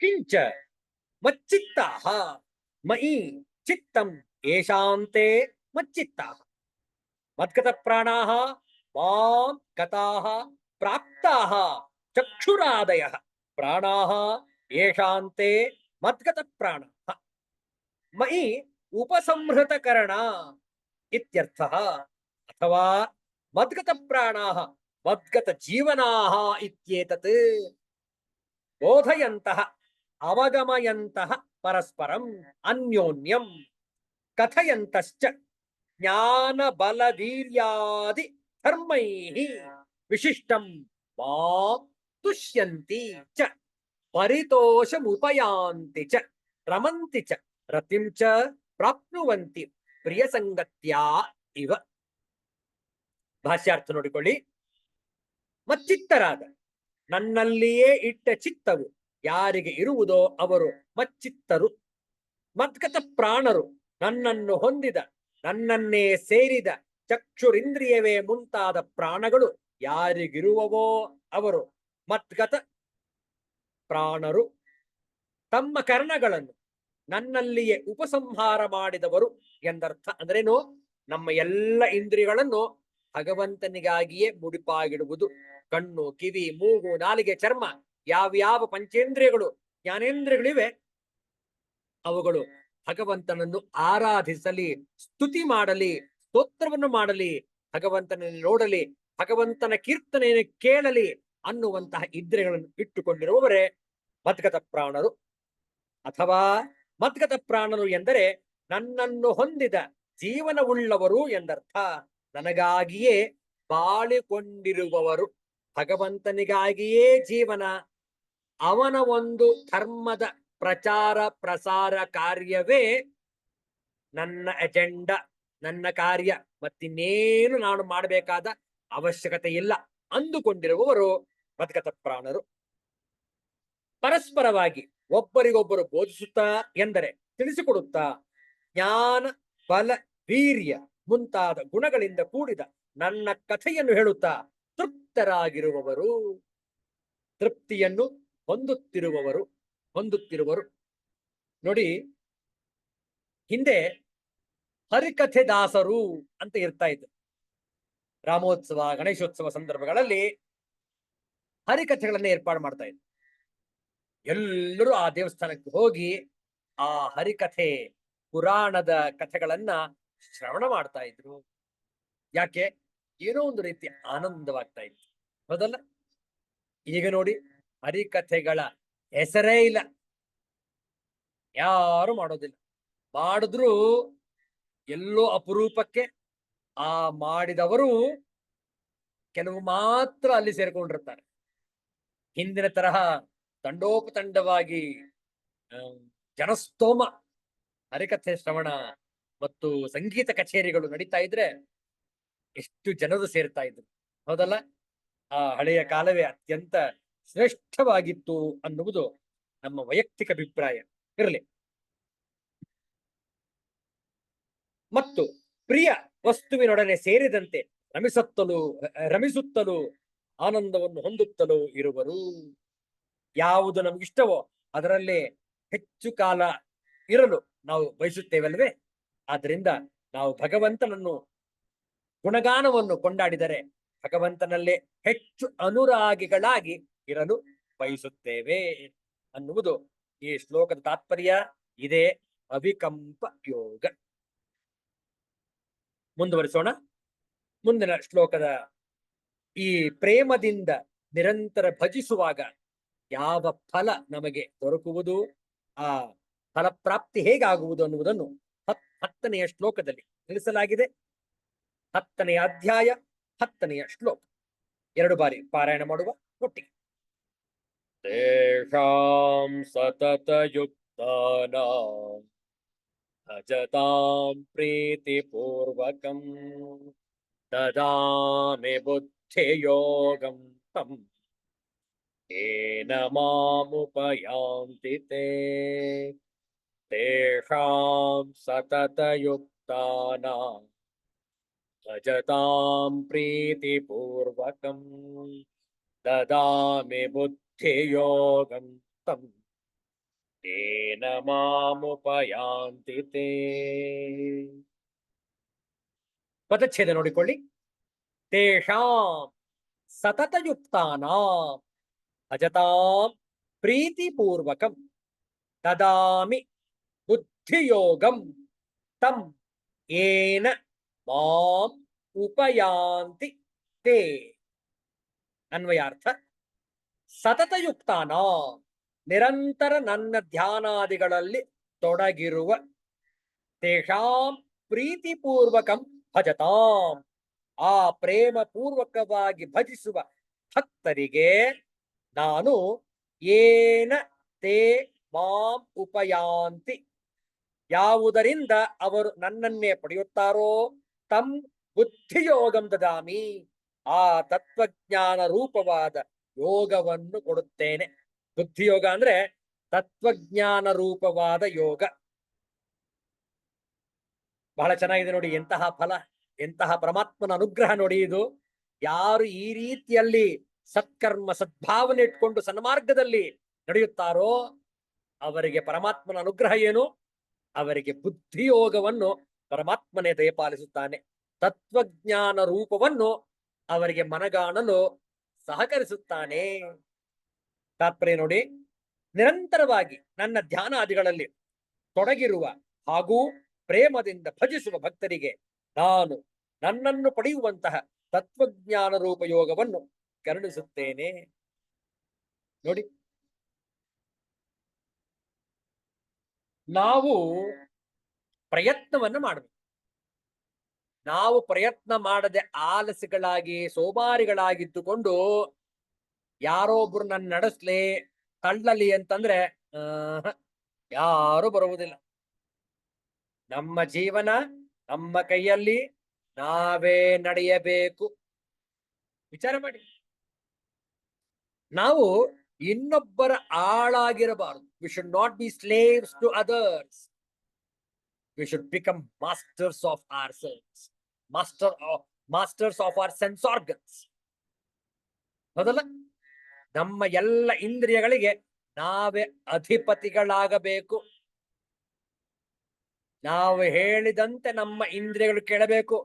ಕಿಂಚ ಮಚ್ಚಿತ್ತಾಹ ಮಯಿ ಚಿತ್ತಂ ಏಷಾಂತೆ ಮಚ್ಚಿತ್ತಾಹ ಮದ್ಗತ ಪ್ರಾಣಾಹ ಮಾಂ ಗತಾಹ ಪ್ರಾಪ್ತಾಹ ಚಕ್ಷುರಾದಯಃ ಪ್ರಾಣಾಹ ಏಷಾಂತೆ ಮದ್ಗತ ಪ್ರಾಣಾಹ ಮಯಿ ಉಪಸಂಹೃತಕರಣ ಇತ್ಯರ್ಥಃ. ಅಥವಾ ಮದ್ಗತ ಪ್ರಾಣಾಹ ಮದ್ಗತ ಜೀವನಾಹ ಇತ್ಯೇತತ್. ಬೋಧಯಂತಹ ಅವಗಮಯಂತಹ ಪರಸ್ಪರಂ ಅನ್ಯೋನ್ಯಂ ಕಥಯಂತಶ್ಚ ಜ್ಞಾನ ಬಲ ವೀರ್ಯಾದಿ ಧರ್ಮೈಃ ವಿಶಿಷ್ಟಂ ಮಾಂ ತುಷ್ಯಂತಿ ಚ ಪರಿತೋಷಮುಪಯಾಂತಿ ಚ ರಮಂತಿ ಚ ರತಿಂ ಚ ಪ್ರಾಪ್ನುವಂತಿ ಪ್ರಿಯ ಸಂಗತ್ಯಾ ಇವ. ಭಾಷ್ಯಾರ್ಥ ನೋಡಿಕೊಳ್ಳಿ. ಮಚ್ಚಿತ್ತರಾದ, ನನ್ನಲ್ಲಿಯೇ ಇಟ್ಟ ಚಿತ್ತವು ಯಾರಿಗೆ ಇರುವುದೋ ಅವರು ಮಚ್ಚಿತ್ತರು. ಮದ್ಗತ ಪ್ರಾಣರು, ನನ್ನನ್ನು ಹೊಂದಿದ, ನನ್ನನ್ನೇ ಸೇರಿದ ಚಕ್ಷುರಿಂದ್ರಿಯವೇ ಮುಂತಾದ ಪ್ರಾಣಗಳು ಯಾರಿಗಿರುವವೋ ಅವರು ಮದ್ಗತ ಪ್ರಾಣರು. ತಮ್ಮ ಕರ್ಣಗಳನ್ನು ನನ್ನಲ್ಲಿಯೇ ಉಪಸಂಹಾರ ಮಾಡಿದವರು ಎಂದರ್ಥ. ಅಂದ್ರೇನು? ನಮ್ಮ ಎಲ್ಲ ಇಂದ್ರಿಯಗಳನ್ನು ಭಗವಂತನಿಗಾಗಿಯೇ ಮುಡಿಪಾಗಿಡುವುದು. ಕಣ್ಣು, ಕಿವಿ, ಮೂಗು, ನಾಲಿಗೆ, ಚರ್ಮ, ಯಾವ್ಯಾವ ಪಂಚೇಂದ್ರಿಯಗಳು, ಜ್ಞಾನೇಂದ್ರಿಯಗಳಿವೆ, ಅವುಗಳು ಭಗವಂತನನ್ನು ಆರಾಧಿಸಲಿ, ಸ್ತುತಿ ಮಾಡಲಿ, ಸ್ತೋತ್ರವನ್ನು ಮಾಡಲಿ, ಭಗವಂತನನ್ನು ನೋಡಲಿ, ಭಗವಂತನ ಕೀರ್ತನೆಯನ್ನು ಕೇಳಲಿ ಅನ್ನುವಂತಹ ಇಂದ್ರಿಯಗಳನ್ನು ಇಟ್ಟುಕೊಂಡಿರುವವರೇ ಮದ್ಗತ ಪ್ರಾಣರು. ಅಥವಾ ಮದ್ಗತ ಪ್ರಾಣರು ಎಂದರೆ ನನ್ನನ್ನು ಹೊಂದಿದ ಜೀವನವುಳ್ಳವರು ಎಂದರ್ಥ. ನನಗಾಗಿಯೇ ಬಾಳಿಕೊಂಡಿರುವವರು, ಭಗವಂತನಿಗಾಗಿಯೇ ಜೀವನ, ಅವನ ಒಂದು ಧರ್ಮದ ಪ್ರಚಾರ ಪ್ರಸಾರ ಕಾರ್ಯವೇ ನನ್ನ ಎಜೆಂಡಾ, ನನ್ನ ಕಾರ್ಯ, ಮತ್ತಿನ್ನೇನು ನಾನು ಮಾಡಬೇಕಾದ ಅವಶ್ಯಕತೆ ಇಲ್ಲ ಅಂದುಕೊಂಡಿರುವವರು ಬದುಕತ ಪ್ರಾಣರು. ಪರಸ್ಪರವಾಗಿ ಒಬ್ಬರಿಗೊಬ್ಬರು ಬೋಧಿಸುತ್ತಾ ಎಂದರೆ ತಿಳಿಸಿಕೊಡುತ್ತಾ ಜ್ಞಾನ, ಬಲ, ವೀರ್ಯ ಮುಂತಾದ ಗುಣಗಳಿಂದ ಕೂಡಿದ ನನ್ನ ಕಥೆಯನ್ನು ಹೇಳುತ್ತಾ ತೃಪ್ತರಾಗಿರುವವರು, ತೃಪ್ತಿಯನ್ನು ಹೊಂದುತ್ತಿರುವರು. ನೋಡಿ, ಹಿಂದೆ ಹರಿಕಥೆ ದಾಸರು ಅಂತ ಇರ್ತಾ ಇದ್ರು. ರಾಮೋತ್ಸವ, ಗಣೇಶೋತ್ಸವ ಸಂದರ್ಭಗಳಲ್ಲಿ ಹರಿಕಥೆಗಳನ್ನ ಏರ್ಪಾಡು ಮಾಡ್ತಾ ಇದ್ರು. ಎಲ್ಲರೂ ಆ ದೇವಸ್ಥಾನಕ್ಕೆ ಹೋಗಿ ಆ ಹರಿಕಥೆ, ಪುರಾಣದ ಕಥೆಗಳನ್ನ ಶ್ರವಣ ಮಾಡ್ತಾ ಇದ್ರು. ಯಾಕೆ? ಏನೋ ಒಂದು ರೀತಿ ಆನಂದವಾಗ್ತಾ ಇತ್ತು, ಹೌದಲ್ಲ? ಈಗ ನೋಡಿ, ಹರಿಕಥೆಗಳ ಹೆಸರೇ ಇಲ್ಲ, ಯಾರು ಮಾಡೋದಿಲ್ಲ. ಮಾಡಿದ್ರು ಎಲ್ಲೋ ಅಪರೂಪಕ್ಕೆ ಆ ಮಾಡಿದವರು ಕೆಲವು ಮಾತ್ರ ಅಲ್ಲಿ ಸೇರ್ಕೊಂಡಿರ್ತಾರೆ. ಹಿಂದಿನ ತರಹ ತಂಡೋಪತಂಡವಾಗಿ ಜನಸ್ತೋಮ ಹರಿಕಥೆ ಶ್ರವಣ ಮತ್ತು ಸಂಗೀತ ಕಚೇರಿಗಳು ನಡೀತಾ ಇದ್ರೆ ಎಷ್ಟು ಜನರು ಸೇರ್ತಾ ಇದ್ರು, ಹೌದಲ್ಲ? ಆ ಹಳೆಯ ಕಾಲವೇ ಅತ್ಯಂತ ಶ್ರೇಷ್ಠವಾಗಿತ್ತು ಅನ್ನುವುದು ನಮ್ಮ ವೈಯಕ್ತಿಕ ಅಭಿಪ್ರಾಯ. ಇರಲಿ. ಮತ್ತು ಪ್ರಿಯ ವಸ್ತುವಿನೊಡನೆ ಸೇರಿದಂತೆ ರಮಿಸುತ್ತಲೂ ಆನಂದವನ್ನು ಹೊಂದುತ್ತಲೂ ಇರುವರು. ಯಾವುದು ನಮಗಿಷ್ಟವೋ ಅದರಲ್ಲೇ ಹೆಚ್ಚು ಕಾಲ ಇರಲು ನಾವು ಬಯಸುತ್ತೇವಲ್ವೇ? ಆದ್ದರಿಂದ ನಾವು ಭಗವಂತನನ್ನು ಗುಣಗಾನವನ್ನು ಕೊಂಡಾಡಿದರೆ ಭಗವಂತನಲ್ಲೇ ಹೆಚ್ಚು ಅನುರಾಗಿಗಳಾಗಿ ಇರಲು ಬಯಸುತ್ತೇವೆ ಅನ್ನುವುದು ಈ ಶ್ಲೋಕದ ತಾತ್ಪರ್ಯ. ಇದೇ ಅವಿಕಂಪ ಯೋಗ. ಮುಂದುವರಿಸೋಣ. ಮುಂದಿನ ಶ್ಲೋಕದ ಈ ಪ್ರೇಮದಿಂದ ನಿರಂತರ ಭಜಿಸುವಾಗ ಯಾವ ಫಲ ನಮಗೆ ದೊರಕುವುದು, ಆ ಫಲಪ್ರಾಪ್ತಿ ಹೇಗಾಗುವುದು ಅನ್ನುವುದನ್ನು 10ನೆಯ ಶ್ಲೋಕದಲ್ಲಿ ತಿಳಿಸಲಾಗಿದೆ. 10ನೆಯ ಅಧ್ಯಾಯ 10ನೆಯ ಶ್ಲೋಕ 2 ಬಾರಿ ಪಾರಾಯಣ ಮಾಡುವ ಒಟ್ಟಿಗೆ. ತೇಷಾಂ ಸತತಯುಕ್ತಾನಾಂ ಭಜತಾಂ ಪ್ರೀತಿಪೂರ್ವಕಂ ದದಾಮಿ ಬುದ್ಧಿಯೋಗಂ ತಂ ಯೇನ ಮಾಮುಪಯಾಂತಿ ತೇ. ತೇಷಾಂ ಸತತಯುಕ್ತಾನಾಂ ಭಜತಾಂ ಪ್ರೀತಿಪೂರ್ವಕಂ ದದಾಮಿ ಬುದ್ಧಿಯೋಗಂ ತಂ ಯೇನ ಮಾಮುಪಯಾಂತಿ ತೇ. ಪದಚ್ಛೇದ ನೋಡಿಕೊಳ್ಳಿ. ತೇಷಾಂ ಸತತಯುಕ್ತಾನಾಂ ಭಜತಾಂ ಪ್ರೀತಿಪೂರ್ವಕಂ ದದಾಮಿ ಬುದ್ಧಿಯೋಗಂ ತಂ ಯೇನ ಮಾಂ ಉಪಯಾಂತಿ ತೇ. ಅನ್ವಯಾರ್ಥ: ಸತತಯುಕ್ತಾನಾಂ ನಿರಂತರ ನನ್ನ ಧ್ಯಾನಾದಿಗಳಲ್ಲಿ ತೊಡಗಿರುವ, ತೇಷಾಂ ಪ್ರೀತಿಪೂರ್ವಕಂ ಭಜತಾಂ ಆ ಪ್ರೇಮ ಪೂರ್ವಕವಾಗಿ ಭಜಿಸುವ ಭಕ್ತರಿಗೆ ನಾನು ಏನ ತೇ ಮಾಂ ಉಪಯಾಂತಿ ಯಾವುದರಿಂದ ಅವರು ನನ್ನನ್ನೇ ಪಡೆಯುತ್ತಾರೋ ತಂ ಬುದ್ಧಿಯೋಗಂ ದದಾಮಿ ಆ ತತ್ವಜ್ಞಾನ ರೂಪವಾದ ಯೋಗವನ್ನು ಕೊಡುತ್ತೇನೆ. ಬುದ್ಧಿಯೋಗ ಅಂದ್ರೆ ತತ್ವಜ್ಞಾನ ರೂಪವಾದ ಯೋಗ. ಬಹಳ ಚೆನ್ನಾಗಿದೆ ನೋಡಿ, ಎಂತಹ ಫಲ, ಎಂತಹ ಪರಮಾತ್ಮನ ಅನುಗ್ರಹ ನೋಡಿ ಇದು. ಯಾರು ಈ ರೀತಿಯಲ್ಲಿ ಸತ್ಕರ್ಮ ಸದ್ಭಾವನೆ ಇಟ್ಕೊಂಡು ಸನ್ಮಾರ್ಗದಲ್ಲಿ ನಡೆಯುತ್ತಾರೋ ಅವರಿಗೆ ಪರಮಾತ್ಮನ ಅನುಗ್ರಹ ಏನು? ಅವರಿಗೆ ಬುದ್ಧಿಯೋಗವನ್ನು ಪರಮಾತ್ಮನೇ ದಯಪಾಲಿಸುತ್ತಾನೆ. ತತ್ವಜ್ಞಾನ ರೂಪವನ್ನು ಅವರಿಗೆ ಮನಗಾಣಲು ಸಹಕರಿಸುತ್ತಾನೆ. ತಾತ್ಪರ್ಯ ನೋಡಿ, ನಿರಂತರವಾಗಿ ನನ್ನ ಧ್ಯಾನಾದಿಗಳಲ್ಲಿ ತೊಡಗಿರುವ ಹಾಗೂ ಪ್ರೇಮದಿಂದ ಭಜಿಸುವ ಭಕ್ತರಿಗೆ ನಾನು ನನ್ನನ್ನು ಪಡೆಯುವಂತಹ ತತ್ವಜ್ಞಾನ ರೂಪ ಯೋಗವನ್ನು ಕರುಣಿಸುತ್ತೇನೆ. ನೋಡಿ, ನಾವು ಪ್ರಯತ್ನವನ್ನು ಮಾಡಬೇಕು. ನಾವು ಪ್ರಯತ್ನ ಮಾಡದೆ ಆಲಸಿಗಳಾಗಿ ಸೋಮಾರಿಗಳಾಗಿದ್ದುಕೊಂಡು ಯಾರೋ ಒಬ್ರು ನನ್ನ ನಡೆಸ್ಲಿ ತಳ್ಳಲಿ ಅಂತಂದ್ರೆ ಯಾರು ಬರುವುದಿಲ್ಲ. ನಮ್ಮ ಜೀವನ ನಮ್ಮ ಕೈಯಲ್ಲಿ ನಾವೇ ನಡೆಯಬೇಕು. ವಿಚಾರ ಮಾಡಿ. ನಾವು ಇನ್ನೊಬ್ಬರ ಆಳಾಗಿರಬಾರದು. We should not be slaves to others. We should become masters of our selves, masters of our sense organs. ಹೌದಲ್ಲ? ನಮ್ಮ ಎಲ್ಲ ಇಂದ್ರಿಯಗಳಿಗೆ ನಾವೇ ಅಧಿಪತಿಗಳಾಗಬೇಕು. ನಾವು ಹೇಳಿದಂತೆ ನಮ್ಮ ಇಂದ್ರಿಯಗಳು ಕೇಳಬೇಕು.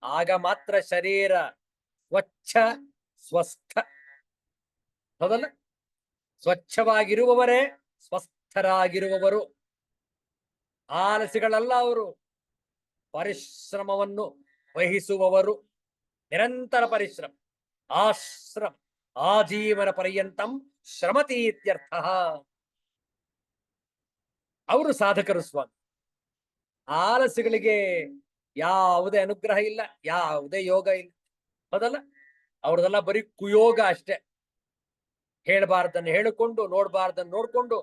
ಆಗ ಮಾತ್ರ ಶರೀರ ಸ್ವಚ್ಛ ಸ್ವಸ್ಥ. ಹೌದಲ್ಲ? ಸ್ವಚ್ಛವಾಗಿರುವವರೇ ಸ್ವಸ್ಥರಾಗಿರುವವರು. ಆಲಸಿಗಳಲ್ಲ ಅವರು. ಪರಿಶ್ರಮವನ್ನು ವಹಿಸುವವರು. ನಿರಂತರ ಪರಿಶ್ರಮ, ಆಶ್ರಮ, ಆಜೀವನ ಪರ್ಯಂತಂ ಶ್ರಮತಿ ಇತ್ಯರ್ಥ. ಅವರು ಸಾಧಕರು ಸ್ವಾಮಿ. ಆಲಸಿಗಳಿಗೆ ಯಾವುದೇ ಅನುಗ್ರಹ ಇಲ್ಲ, ಯಾವುದೇ ಯೋಗ ಇಲ್ಲ. ಹೌದಲ್ಲ? ಅವ್ರದೆಲ್ಲ ಬರೀ ಕುಯೋಗ ಅಷ್ಟೇ. ಹೇಳಬಾರ್ದನ್ನು ಹೇಳಿಕೊಂಡು, ನೋಡ್ಬಾರ್ದನ್ನು ನೋಡ್ಕೊಂಡು,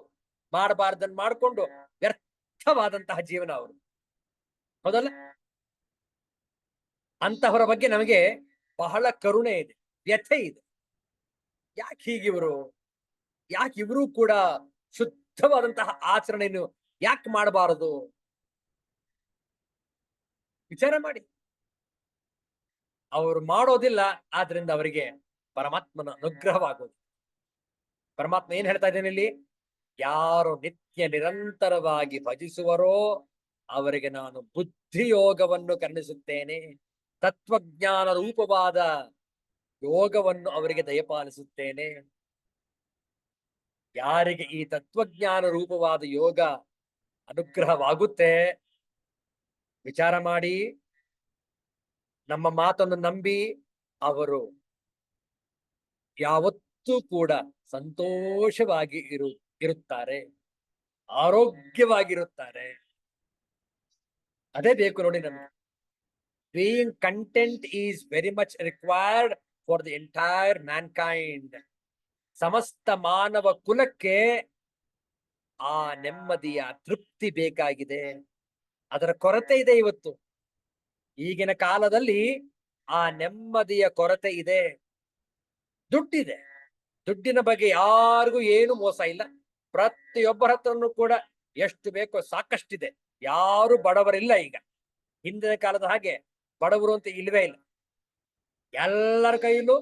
ಮಾಡಬಾರ್ದನ್ನು ಮಾಡಿಕೊಂಡು ವ್ಯರ್ಥವಾದಂತಹ ಜೀವನ ಅವರು. ಹೌದಲ್ಲ? ಅಂತಹವರ ಬಗ್ಗೆ ನಮಗೆ ಬಹಳ ಕರುಣೆ ಇದೆ, ವ್ಯಥೆ ಇದೆ. ಯಾಕೆ ಹೀಗಿವರು? ಯಾಕೆ ಇವರು ಕೂಡ ಶುದ್ಧವಾದಂತಹ ಆಚರಣೆಯನ್ನು ಯಾಕೆ ಮಾಡಬಾರದು? ವಿಚಾರ ಮಾಡಿ. ಅವರು ಮಾಡೋದಿಲ್ಲ, ಆದ್ರಿಂದ ಅವರಿಗೆ ಪರಮಾತ್ಮನ ಅನುಗ್ರಹವಾಗೋದು. ಪರಮಾತ್ಮ ಏನ್ ಹೇಳ್ತಾ ಇದ್ದೇನೆ ಇಲ್ಲಿ? ಯಾರು ನಿತ್ಯ ನಿರಂತರವಾಗಿ ಭಜಿಸುವರೋ ಅವರಿಗೆ ನಾನು ಬುದ್ಧಿಯೋಗವನ್ನು ಕರುಣಿಸುತ್ತೇನೆ, ತತ್ವಜ್ಞಾನ ರೂಪವಾದ ಯೋಗವನ್ನು ಅವರಿಗೆ ದಯಪಾಲಿಸುತ್ತೇನೆ. ಯಾರಿಗೆ ಈ ತತ್ವಜ್ಞಾನ ರೂಪವಾದ ಯೋಗ ಅನುಗ್ರಹವಾಗುತ್ತೆ, ವಿಚಾರ ಮಾಡಿ, ನಮ್ಮ ಮಾತನ್ನು ನಂಬಿ ಅವರು ಯಾವತ್ತೂ ಕೂಡ ಸಂತೋಷವಾಗಿ ಇರುತ್ತಾರೆ, ಆರೋಗ್ಯವಾಗಿರುತ್ತಾರೆ. ಅದೇ ಬೇಕು ನೋಡಿ ನಮ್ಗೆ. Being content is very much required for the entire Mankind. ಸಮಸ್ತ ಮಾನವ ಕುಲಕ್ಕೆ ಆ ನೆಮ್ಮದಿಯ ತೃಪ್ತಿ ಬೇಕಾಗಿದೆ. ಅದರ ಕೊರತೆ ಇದೆ ಇವತ್ತು. ಈಗಿನ ಕಾಲದಲ್ಲಿ ಆ ನೆಮ್ಮದಿಯ ಕೊರತೆ ಇದೆ. ದುಡ್ಡಿದೆ, ದುಡ್ಡಿನ ಬಗ್ಗೆ ಯಾರಿಗೂ ಏನು ಮೋಸ ಇಲ್ಲ. ಪ್ರತಿಯೊಬ್ಬರ ಹತ್ರನು ಕೂಡ ಎಷ್ಟು ಬೇಕೋ ಸಾಕಷ್ಟಿದೆ. ಯಾರು ಬಡವರಿಲ್ಲ ಈಗ. ಹಿಂದಿನ ಕಾಲದ ಹಾಗೆ ಬಡವರು ಅಂತ ಇಲ್ವೇ ಇಲ್ಲ. ಎಲ್ಲರ ಕೈಯಲ್ಲೂ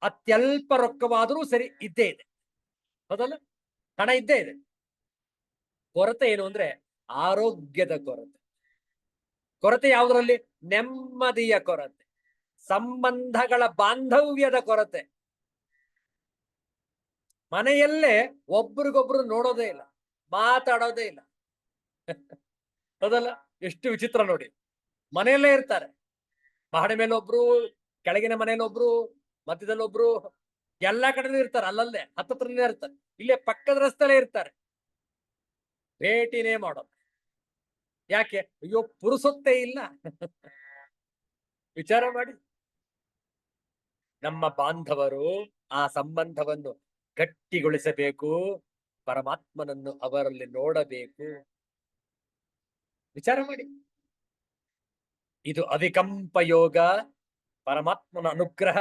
ಅತ್ಯಲ್ಪ ರೊಕ್ಕವಾದರೂ ಸರಿ ಇದ್ದೇ ಇದೆ. ಹೌದಲ್ಲ? ಹಣ ಇದ್ದೇ ಇದೆ. ಕೊರತೆ ಏನು ಅಂದ್ರೆ ಆರೋಗ್ಯದ ಕೊರತೆ. ಕೊರತೆ ಯಾವುದರಲ್ಲಿ? ನೆಮ್ಮದಿಯ ಕೊರತೆ, ಸಂಬಂಧಗಳ ಬಾಂಧವ್ಯದ ಕೊರತೆ. ಮನೆಯಲ್ಲೇ ಒಬ್ರಿಗೊಬ್ರು ನೋಡೋದೇ ಇಲ್ಲ, ಮಾತಾಡೋದೇ ಇಲ್ಲ. ಹೌದಲ್ಲ? ಎಷ್ಟು ವಿಚಿತ್ರ ನೋಡಿ. ಮನೆಯಲ್ಲೇ ಇರ್ತಾರೆ. ಮಹಡಿ ಮೇಲೆ ಒಬ್ರು, ಕೆಳಗಿನ ಮನೇಲಿ ಒಬ್ರು, ಮಧ್ಯದಲ್ಲಿ ಒಬ್ರು, ಎಲ್ಲಾ ಕಡೆನೂ ಇರ್ತಾರೆ. ಅಲ್ಲಲ್ಲೇ ಹತ್ತತ್ರನೇ ಇರ್ತಾರೆ. ಇಲ್ಲೇ ಪಕ್ಕದ ರಸ್ತೆಲೇ ಇರ್ತಾರೆ. ಭೇಟಿನೇ ಮಾಡೋದು. ಯಾಕೆ? ಅಯ್ಯೋ ಪುರುಸೊತ್ತೇ ಇಲ್ಲ. ವಿಚಾರ ಮಾಡಿ. ನಮ್ಮ ಬಾಂಧವರು ಆ ಸಂಬಂಧವನ್ನು ಗಟ್ಟಿಗೊಳಿಸಬೇಕು, ಪರಮಾತ್ಮನನ್ನು ಅವರಲ್ಲಿ ನೋಡಬೇಕು. ವಿಚಾರ ಮಾಡಿ. ಇದು ಅವಿಕಂಪ ಯೋಗ, ಪರಮಾತ್ಮನ ಅನುಗ್ರಹ,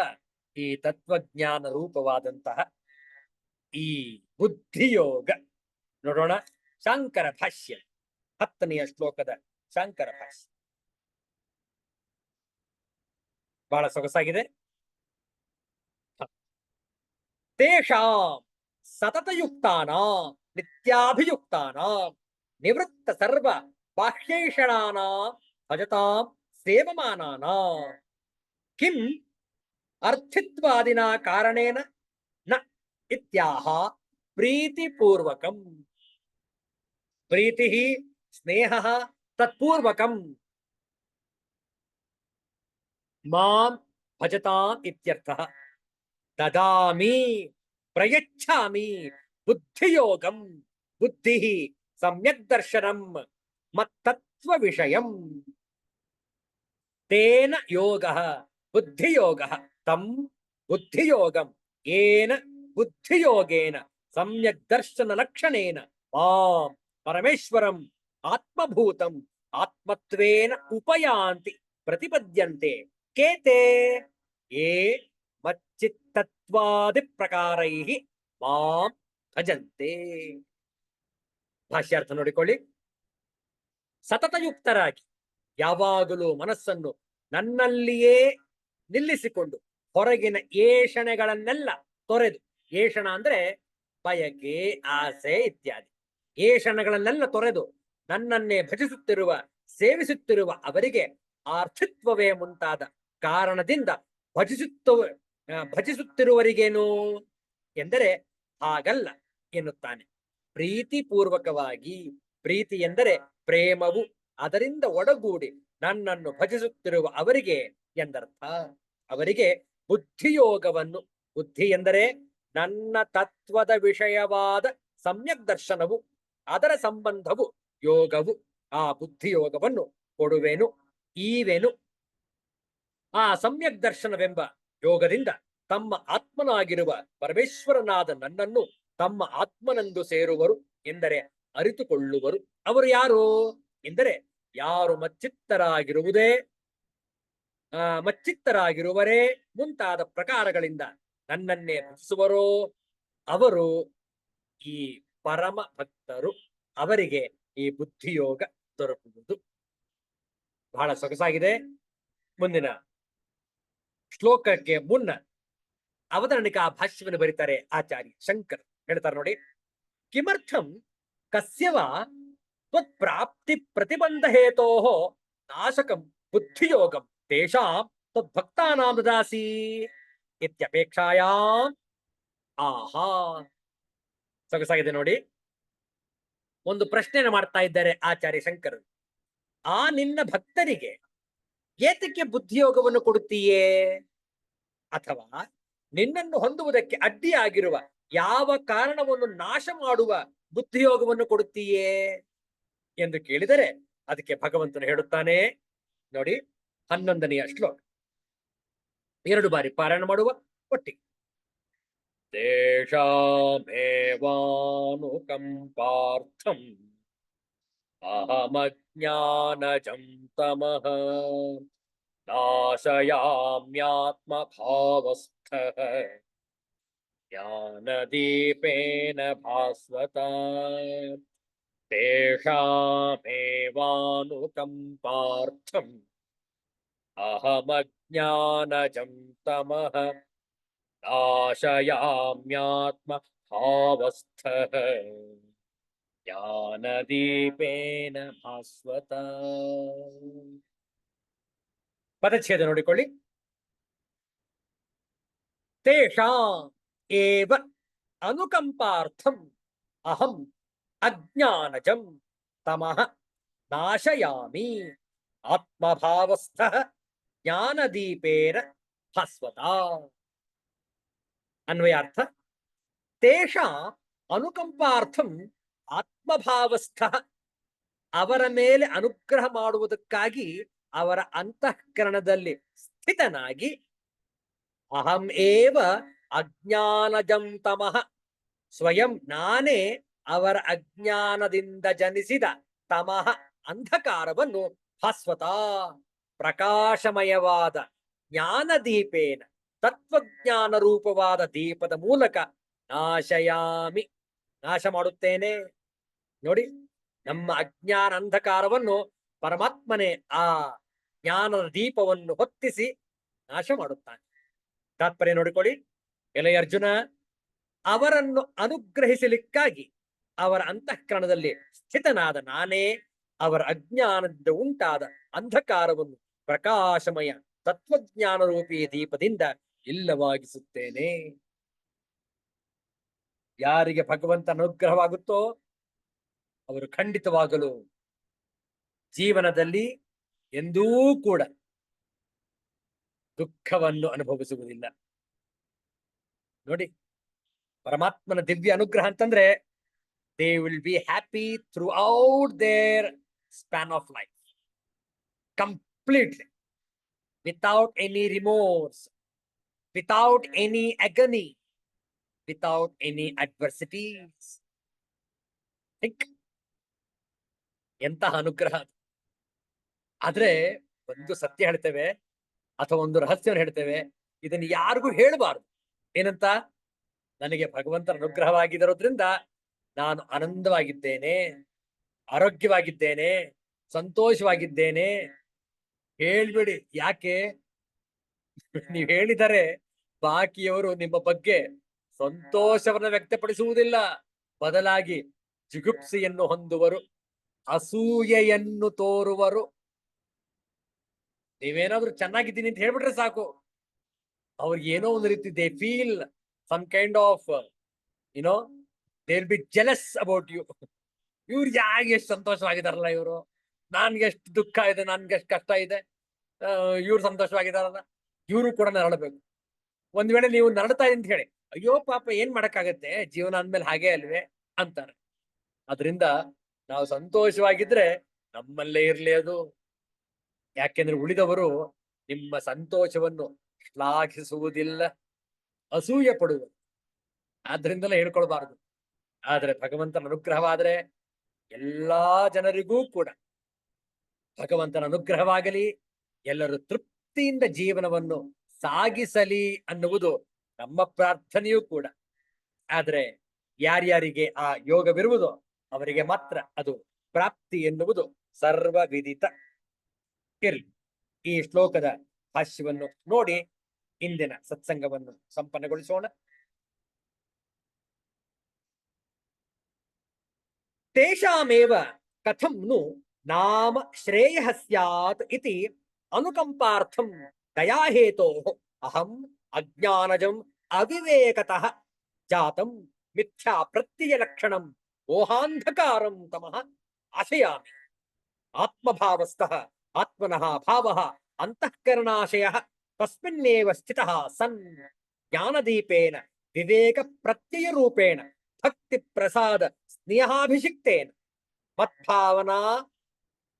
ಈ ತತ್ವಜ್ಞಾನ ರೂಪವಾದಂತಹ ಈ ಬುದ್ಧಿಯೋಗ. ನೋಡೋಣ ಶಾಂಕರ ಭಾಷ್ಯ, 10ನೆಯ ಶ್ಲೋಕದ ಶಾಂಕರ ಭಾಷ್ಯ ಬಹಳ ಸೊಗಸಾಗಿದೆ. ತೇಷಾಂ ಸತತಯುಕ್ತಾನಾಂ ನಿತ್ಯಾಭಿಯುಕ್ತಾನಾಂ ನಿವೃತ್ತ ಸರ್ವ ಬಾಹ್ಯೈಷಣಾನಾಂ ಭಜತಾಂ ಸೇವಮಾನಾನಾಂ ಕಿಂ ಅರ್ಥಿತ್ವಾದಿನ ಕಾರಣೇನ ನ ಇತ್ಯಾಹ ಪ್ರೀತಿಪೂರ್ವಕಂ. ಪ್ರೀತಿ ಸ್ನೇಹ ತತ್ಪೂರ್ವಕಂ ಮಾಂ ಭಜತಾಂ ಇತ್ಯರ್ಥಃ. ದದಾಮಿ ಪ್ರಯಚ್ಛಾಮಿ ಬುದ್ಧಿಯೋಗಂ. ಬುದ್ಧಿ ಸಮ್ಯಕ್ ದರ್ಶನಂ ಮತ್ತತ್ ತತ್ವ ವಿಷಯಂ ತೇನ ಯೋಗ ಬುದ್ಧಿಯೋಗ ತಂ ಬುದ್ಧಿಯೋಗಂ ಏನ ಬುದ್ಧಿಯೋಗೇನ ಸಮ್ಯಕ್ ದರ್ಶನ ಲಕ್ಷಣೇನ ಮಾಂ ಪರಮೇಶ್ವರಂ ಆತ್ಮಭೂತಂ ಆತ್ಮತ್ವೇನ ಉಪಯಾಂತಿ ಪ್ರತಿಪದ್ಯಂತೆ ಕೇತೆ ಏ ಮಚ್ಚಿತ್ತತ್ವಾದಿ ಪ್ರಕಾರೈಃ ಮಾಂ ಭಜಂತೆ. ಭಾಷ್ಯಾರ್ಥ ನೋಡಿಕೊಳ್ಳಿ. ಸತತಯುಕ್ತರಾಗಿ ಯಾವಾಗಲೂ ಮನಸ್ಸನ್ನು ನನ್ನಲ್ಲಿಯೇ ನಿಲ್ಲಿಸಿಕೊಂಡು ಹೊರಗಿನ ಏಷಣೆಗಳನ್ನೆಲ್ಲ ತೊರೆದು, ಏಷಣ ಅಂದ್ರೆ ಬಯಕೆ, ಆಸೆ ಇತ್ಯಾದಿ ಏಷಣಗಳನ್ನೆಲ್ಲ ತೊರೆದು ನನ್ನನ್ನೇ ಭಜಿಸುತ್ತಿರುವ, ಸೇವಿಸುತ್ತಿರುವ ಅವರಿಗೆ ಆರ್ಥಿತ್ವವೇ ಮುಂತಾದ ಕಾರಣದಿಂದ ಭಜಿಸುತ್ತಿರುವರಿಗೇನು ಎಂದರೆ ಹಾಗಲ್ಲ ಎನ್ನುತ್ತಾನೆ. ಪ್ರೀತಿಪೂರ್ವಕವಾಗಿ, ಪ್ರೀತಿ ಎಂದರೆ ಪ್ರೇಮವು ಅದರಿಂದ ಒಡಗೂಡಿ ನನ್ನನ್ನು ಭಜಿಸುತ್ತಿರುವ ಅವರಿಗೆ ಎಂದರ್ಥ. ಅವರಿಗೆ ಬುದ್ಧಿಯೋಗವನ್ನು, ಬುದ್ಧಿ ಎಂದರೆ ನನ್ನ ತತ್ವದ ವಿಷಯವಾದ ಸಮ್ಯಕ್ ದರ್ಶನವು, ಅದರ ಸಂಬಂಧವು ಯೋಗವು, ಆ ಬುದ್ಧಿಯೋಗವನ್ನು ಕೊಡುವೆನು, ಈವೆನು. ಆ ಸಮ್ಯಕ್ ದರ್ಶನವೆಂಬ ಯೋಗದಿಂದ ತಮ್ಮ ಆತ್ಮನಾಗಿರುವ ಪರಮೇಶ್ವರನಾದ ನನ್ನನ್ನು ತಮ್ಮ ಆತ್ಮನೆಂದು ಸೇರುವರು ಎಂದರೆ ಅರಿತುಕೊಳ್ಳುವರು. ಅವರು ಯಾರು ಎಂದರೆ ಯಾರು ಮಚ್ಚಿತ್ತರಾಗಿರುವರೇ ಮುಂತಾದ ಪ್ರಕಾರಗಳಿಂದ ನನ್ನನ್ನೇ ಭಜಿಸುವರೋ ಅವರು ಈ ಪರಮ ಭಕ್ತರು. ಅವರಿಗೆ ಈ ಬುದ್ಧಿಯೋಗ ದೊರಕುವುದು. ಬಹಳ ಸೊಗಸಾಗಿದೆ. ಮುಂದಿನ ಶ್ಲೋಕಕ್ಕೆ ಮುನ್ನ ಅವತರಣಿಕಾ ಭಾಷ್ಯವನ್ನು ಬರೀತಾರೆ ಆಚಾರ್ಯ ಶಂಕರ್. ಹೇಳ್ತಾರೆ ನೋಡಿ, ಕಿಮರ್ಥಂ ಕಸ್ಯವ ತ್ವತ್ಪ್ರಾಪ್ತಿ ಪ್ರತಿಬಂಧ ಹೇತೋ ನಾಶಕಂ ಬುದ್ಧಿಯೋಗಂ ತೇಷಾಂ ತದ್ಭಕ್ತಾನಾಂ ದದಾಸಿ ಇತ್ಯಪೇಕ್ಷಾಯಾಂ. ಆಹಾ, ಸೊಗಸಾಗಿದೆ ನೋಡಿ. ಒಂದು ಪ್ರಶ್ನೆಯನ್ನು ಮಾಡ್ತಾ ಇದ್ದಾರೆ ಆಚಾರ್ಯ ಶಂಕರರು. ಆ ನಿನ್ನ ಭಕ್ತರಿಗೆ ಏತಕ್ಕೆ ಬುದ್ಧಿಯೋಗವನ್ನು ಕೊಡುತ್ತೀಯೇ? ಅಥವಾ ನಿನ್ನನ್ನು ಹೊಂದುವುದಕ್ಕೆ ಅಡ್ಡಿಯಾಗಿರುವ ಯಾವ ಕಾರಣವನ್ನು ನಾಶ ಮಾಡುವ ಬುದ್ಧಿಯೋಗವನ್ನು ಕೊಡುತ್ತೀಯೇ ಎಂದು ಕೇಳಿದರೆ ಅದಕ್ಕೆ ಭಗವಂತನು ಹೇಳುತ್ತಾನೆ ನೋಡಿ. 11ನೆಯ ಶ್ಲೋಕ 2 ಬಾರಿ ಪಾರಾಯಣ ಮಾಡುವ ಒಟ್ಟಿಗೆ. ತೇಷಾಮೇವಾನುಕಂಪಾರ್ಥಂ ಅಹಮಜ್ಞಾನಜಂ ತಮಃ ನಾಶಯಾಮ್ಯಾತ್ಮಭಾವಸ್ಥಃ ಜ್ಞಾನದೀಪೇನ ಭಾಸ್ವತಾ. ತೇಷಾಮೇವಾನುಕಂಪಾರ್ಥಂ ಅಹಮಜ್ಞಾನಜಂ ತಮಃ ನಾಶಯಾಮ್ಯಾತ್ಮಭಾವಸ್ಥಃ ಜ್ಞಾನದೀಪೇನ ಭಾಸ್ವತಾ. ಪದಚ್ಛೇದ ನೋಡಿಕೊಳ್ಳಿ. ತೇಷಾಂ ಏವ ಅನುಕಂಪಾರ್ಥಂ ಅಹಂ ಅಜ್ಞಾನಜಂ ತಮಃ ನಾಶಯಾಮಿ ಆತ್ಮಭಾವಸ್ಥಃ ಜ್ಞಾನದೀಪೇನ ಭಾಸ್ವತಾ. ಅನ್ವಯಾರ್ಥ: ತೇಷಾಂ ಅನುಕಂಪಾರ್ಥಂ ಆತ್ಮಭಾವಸ್ಥಃ, ಅವರ ಮೇಲೆ ಅನುಗ್ರಹ ಮಾಡುವುದಕ್ಕಾಗಿ ಅವರ ಅಂತಃಕರಣದಲ್ಲಿ ಸ್ಥಿತನಾಗಿ, ಅಹಂ ಏವ ಅಜ್ಞಾನಜಂ ತಮಃ, ಸ್ವಯಂ ನಾನೇ ಅವರ ಅಜ್ಞಾನದಿಂದ ಜನಿಸಿದ ತಮಃ ಅಂಧಕಾರವನ್ನು ಭಾಸ್ವತಾ ಪ್ರಕಾಶಮಯವಾದ ಜ್ಞಾನದೀಪೇನ ತತ್ವಜ್ಞಾನ ರೂಪವಾದ ದೀಪದ ಮೂಲಕ ನಾಶಯಾಮಿ ನಾಶ ಮಾಡುತ್ತೇನೆ. ನೋಡಿ, ನಮ್ಮ ಅಜ್ಞಾನ ಅಂಧಕಾರವನ್ನು ಪರಮಾತ್ಮನೇ ಆ ಜ್ಞಾನದ ದೀಪವನ್ನು ಹೊತ್ತಿಸಿ ನಾಶ ಮಾಡುತ್ತಾನೆ. ತಾತ್ಪರ್ಯ ನೋಡಿಕೊಳ್ಳಿ. ಎಲೆ ಅರ್ಜುನ, ಅವರನ್ನು ಅನುಗ್ರಹಿಸಲಿಕ್ಕಾಗಿ ಅವರ ಅಂತಃಕರಣದಲ್ಲಿ ಸ್ಥಿತನಾದ ನಾನೇ ಅವರ ಅಜ್ಞಾನದಿಂದ ಉಂಟಾದ ಅಂಧಕಾರವನ್ನು ಪ್ರಕಾಶಮಯ ತತ್ವಜ್ಞಾನ ರೂಪಿ ದೀಪದಿಂದ ಇಲ್ಲವಾಗಿಸುತ್ತೇನೆ. ಯಾರಿಗೆ ಭಗವಂತ ಅನುಗ್ರಹವಾಗುತ್ತೋ ಅವರು ಖಂಡಿತವಾಗಲು ಜೀವನದಲ್ಲಿ ಎಂದೂ ಕೂಡ ದುಃಖವನ್ನು ಅನುಭವಿಸುವುದಿಲ್ಲ. ನೋಡಿ, ಪರಮಾತ್ಮನ ದಿವ್ಯ ಅನುಗ್ರಹ ಅಂತಂದ್ರೆ they will be happy throughout their span of life completely, without any remorse, without any agony, without any adversities. Think, ಎಂತಹ ಅನುಗ್ರಹ ಅದು. ಆದ್ರೆ ಒಂದು ಸತ್ಯ ಹೇಳ್ತೇವೆ ಅಥವಾ ಒಂದು ರಹಸ್ಯವನ್ನು ಹೇಳ್ತೇವೆ, ಇದನ್ನು ಯಾರಿಗೂ ಹೇಳಬಾರದು. ಏನಂತ? ನನಗೆ ಭಗವಂತನ ಅನುಗ್ರಹವಾಗಿರೋದ್ರಿಂದ ನಾನು ಆನಂದವಾಗಿದ್ದೇನೆ, ಆರೋಗ್ಯವಾಗಿದ್ದೇನೆ, ಸಂತೋಷವಾಗಿದ್ದೇನೆ. ಹೇಳ್ಬಿಡಿ. ಯಾಕೆ? ನೀವು ಹೇಳಿದರೆ ಬಾಕಿಯವರು ನಿಮ್ಮ ಬಗ್ಗೆ ಸಂತೋಷವನ್ನು ವ್ಯಕ್ತಪಡಿಸುವುದಿಲ್ಲ, ಬದಲಾಗಿ ಜಿಗುಪ್ಸೆಯನ್ನು ಹೊಂದುವರು, ಅಸೂಯೆಯನ್ನು ತೋರುವರು. ನೀವೇನಾದ್ರೂ ಚೆನ್ನಾಗಿದ್ದೀನಿ ಅಂತ ಹೇಳ್ಬಿಟ್ರೆ ಸಾಕು, ಅವ್ರಿಗೆ ಏನೋ ಒಂದು ರೀತಿ they feel some kind of you know they will be jealous about you. ಇವ್ರು ಯಾಕೆ ಎಷ್ಟು ಸಂತೋಷವಾಗಿದಾರಲ್ಲ, ಇವರು ನನ್ಗೆ ಎಷ್ಟು ದುಃಖ ಇದೆ, ನನ್ಗೆ ಎಷ್ಟು ಕಷ್ಟ ಇದೆ, ಇವ್ರು ಸಂತೋಷವಾಗಿದಾರಲ್ಲ, ಇವರು ಕೂಡ ನರಳಬೇಕು. ಒಂದ್ ವೇಳೆ ನೀವು ನರಳ್ತಾ ಅಂತ ಹೇಳಿ, ಅಯ್ಯೋ ಪಾಪ ಏನ್ ಮಾಡಕ್ಕಾಗತ್ತೆ, ಜೀವನ ಅಂದ್ಮೇಲೆ ಹಾಗೆ ಅಲ್ವೇ ಅಂತಾರೆ. ಅದರಿಂದ ನಾವು ಸಂತೋಷವಾಗಿದ್ರೆ ನಮ್ಮಲ್ಲೇ ಇರ್ಲಿ ಅದು. ಯಾಕೆಂದ್ರೆ ಉಳಿದವರು ನಿಮ್ಮ ಸಂತೋಷವನ್ನು ಶ್ಲಾಘಿಸುವುದಿಲ್ಲ, ಅಸೂಯೆ ಪಡುವರು. ಆದ್ರಿಂದಲೇ ಹೇಳ್ಕೊಳ್ಬಾರದು. ಆದ್ರೆ ಭಗವಂತನ ಅನುಗ್ರಹವಾದ್ರೆ ಎಲ್ಲಾ ಜನರಿಗೂ ಕೂಡ ಭಗವಂತನ ಅನುಗ್ರಹವಾಗಲಿ, ಎಲ್ಲರೂ ತೃಪ್ತಿಯಿಂದ ಜೀವನವನ್ನು ಸಾಗಿಸಲಿ ಅನ್ನುವುದು ನಮ್ಮ ಪ್ರಾರ್ಥನೆಯೂ ಕೂಡ. ಆದ್ರೆ ಯಾರ್ಯಾರಿಗೆ ಆ ಯೋಗವಿರುವುದೋ ಅವರಿಗೆ ಮಾತ್ರ ಅದು ಪ್ರಾಪ್ತಿ ಎನ್ನುವುದು ಸರ್ವವಿದಿತ. ಇರ್ಲಿ, ಈ ಶ್ಲೋಕದ ಭಾಷ್ಯವನ್ನು ನೋಡಿ ಇಂದಿನ ಸತ್ಸಂಗವನ್ನು ಸಂಪನ್ನಗೊಳಿಸೋಣ. ತೇಷಾಮೇವ ಕಥಂ ನು ನಾಮ ಶ್ರೇಯಃ ಸ್ಯಾತ್ ಇತಿ ಅನುಕಂಪಾರ್ಥಂ ದಯಾಹೇತೋಃ ಅಹಂ ಅಜ್ಞಾನಜಂ ಅವಿವೇಕತಃ ಜಾತಂ ಮಿಥ್ಯಾ ಪ್ರತ್ಯಯ ಲಕ್ಷಣಂ ಮೋಹಾಂಧಕಾರಂ ತಮಃ ಆಶಯಾಮಿ. ಆತ್ಮಭಾವಸ್ಥಃ ಆತ್ಮನಃ ಭಾವಃ ಅಂತಃಕರಣಾಶಯಃ ತಸ್ಮಿನ್ನೇವ ಸ್ಥಿತಃ ಸನ್ ಜ್ಞಾನದೀಪೇನ ವಿವೇಕ ಪ್ರತ್ಯಯ ರೂಪೇಣ ಭಕ್ತಿ ಪ್ರಸಾದ ಸ್ನೇಹಾಭಿಷಿಕ್ತೇನ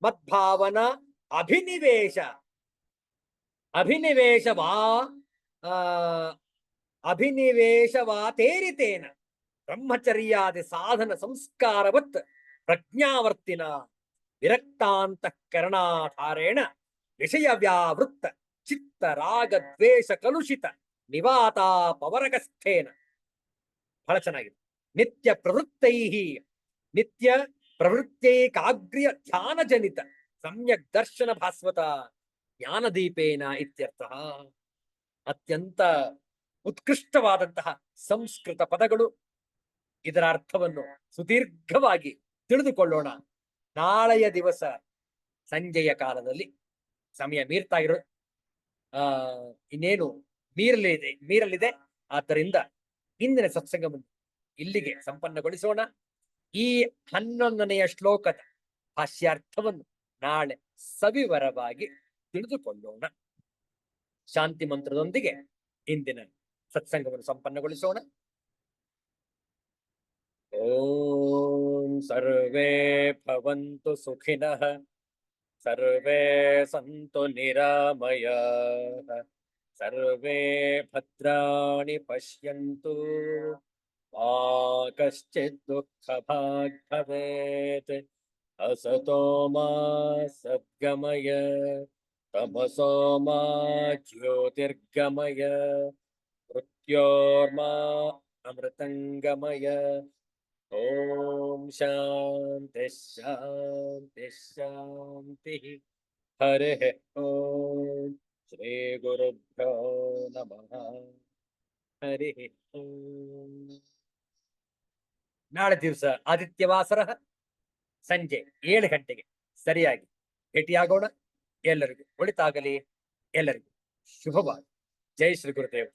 ಮದ್ಭಾವನಾ ಅಭಿನಿವೇಶವಾತೇರಿತೇನ ಬ್ರಹ್ಮಚರ್ಯಾದಿ ಸಾಧನ ಸಂಸ್ಕಾರವತ್ ಪ್ರಜ್ಞಾವರ್ತಿನ ವಿರಕ್ತಾಂತಃಕರಣಾಧಾರೇಣ ವಿಷಯ ವ್ಯಾವೃತ್ತ ಚಿತ್ತ ರಾಗ ದ್ವೇಷ ಕಲುಷಿತ ನಿವಾತಾಪವರಗಸ್ಥೇನ. ಬಹಳ ಚೆನ್ನಾಗಿದೆ. ನಿತ್ಯ ಪ್ರವೃತ್ತೈಕಾಗ್ರ್ಯ ಧ್ಯಾನ ಜನಿತ ಸಮ್ಯಕ್ ದರ್ಶನ ಭಾಸ್ವತ ಜ್ಞಾನದೀಪೇನ ಇತ್ಯರ್ಥ. ಅತ್ಯಂತ ಉತ್ಕೃಷ್ಟವಾದಂತಹ ಸಂಸ್ಕೃತ ಪದಗಳು. ಇದರ ಅರ್ಥವನ್ನು ಸುದೀರ್ಘವಾಗಿ ತಿಳಿದುಕೊಳ್ಳೋಣ ನಾಳೆಯ ದಿವಸ ಸಂಜೆಯ ಕಾಲದಲ್ಲಿ. ಸಮಯ ಮೀರ್ತಾ ಇರೋ ಇನ್ನೇನು ಮೀರಲಿದೆ. ಆದ್ದರಿಂದ ಇಂದಿನ ಸತ್ಸಂಗವನ್ನು ಇಲ್ಲಿಗೆ ಸಂಪನ್ನಗೊಳಿಸೋಣ. ಈ 11ನೆಯ ಶ್ಲೋಕದ ಭಾಷ್ಯಾರ್ಥವನ್ನು ನಾಳೆ ಸವಿವರವಾಗಿ ತಿಳಿದುಕೊಳ್ಳೋಣ. ಶಾಂತಿ ಮಂತ್ರದೊಂದಿಗೆ ಇಂದಿನ ಸತ್ಸಂಗವನ್ನು ಸಂಪನ್ನಗೊಳಿಸೋಣ. ಓಂ ಸರ್ವೇ ಭವಂತು ಸುಖಿನಃ, ಸರ್ವೇ ಸಂತು ನಿರಾಮಯಾಃ, ಸರ್ವೇ ಭದ್ರಾಣಿ ಪಶ್ಯಂತು, ಮಾ ಕಶ್ಚಿತ್ ದುಃಖಭಾಗ್ ಭವೇತ್. ಅಸತೋ ಮಾ ಸದ್ಗಮಯ, ತಮಸೋ ಮಾ ಜ್ಯೋತಿರ್ಗಮಯ, ಮೃತ್ಯೋರ್ಮಾ ಅಮೃತಂಗಮಯ. ಓಂ ಶಾಂತಿ ಶಾಂತಿ ಶಾಂತಿ. ಹರಿಃ ಓಂ. ಶ್ರೀ ಗುರುಭ್ಯೋ ನಮಃ. ಹರಿಃ ಓಂ. ನಾಳೆ ದಿವಸ ಆದಿತ್ಯವಾಸರ ಸಂಜೆ 7 ಗಂಟೆಗೆ ಸರಿಯಾಗಿ ಭೇಟಿಯಾಗೋಣ. ಎಲ್ಲರಿಗೂ ಒಳಿತಾಗಲಿ, ಎಲ್ಲರಿಗೂ ಶುಭವಾಗಲಿ. ಜೈ ಶ್ರೀ ಗುರುದೇವ.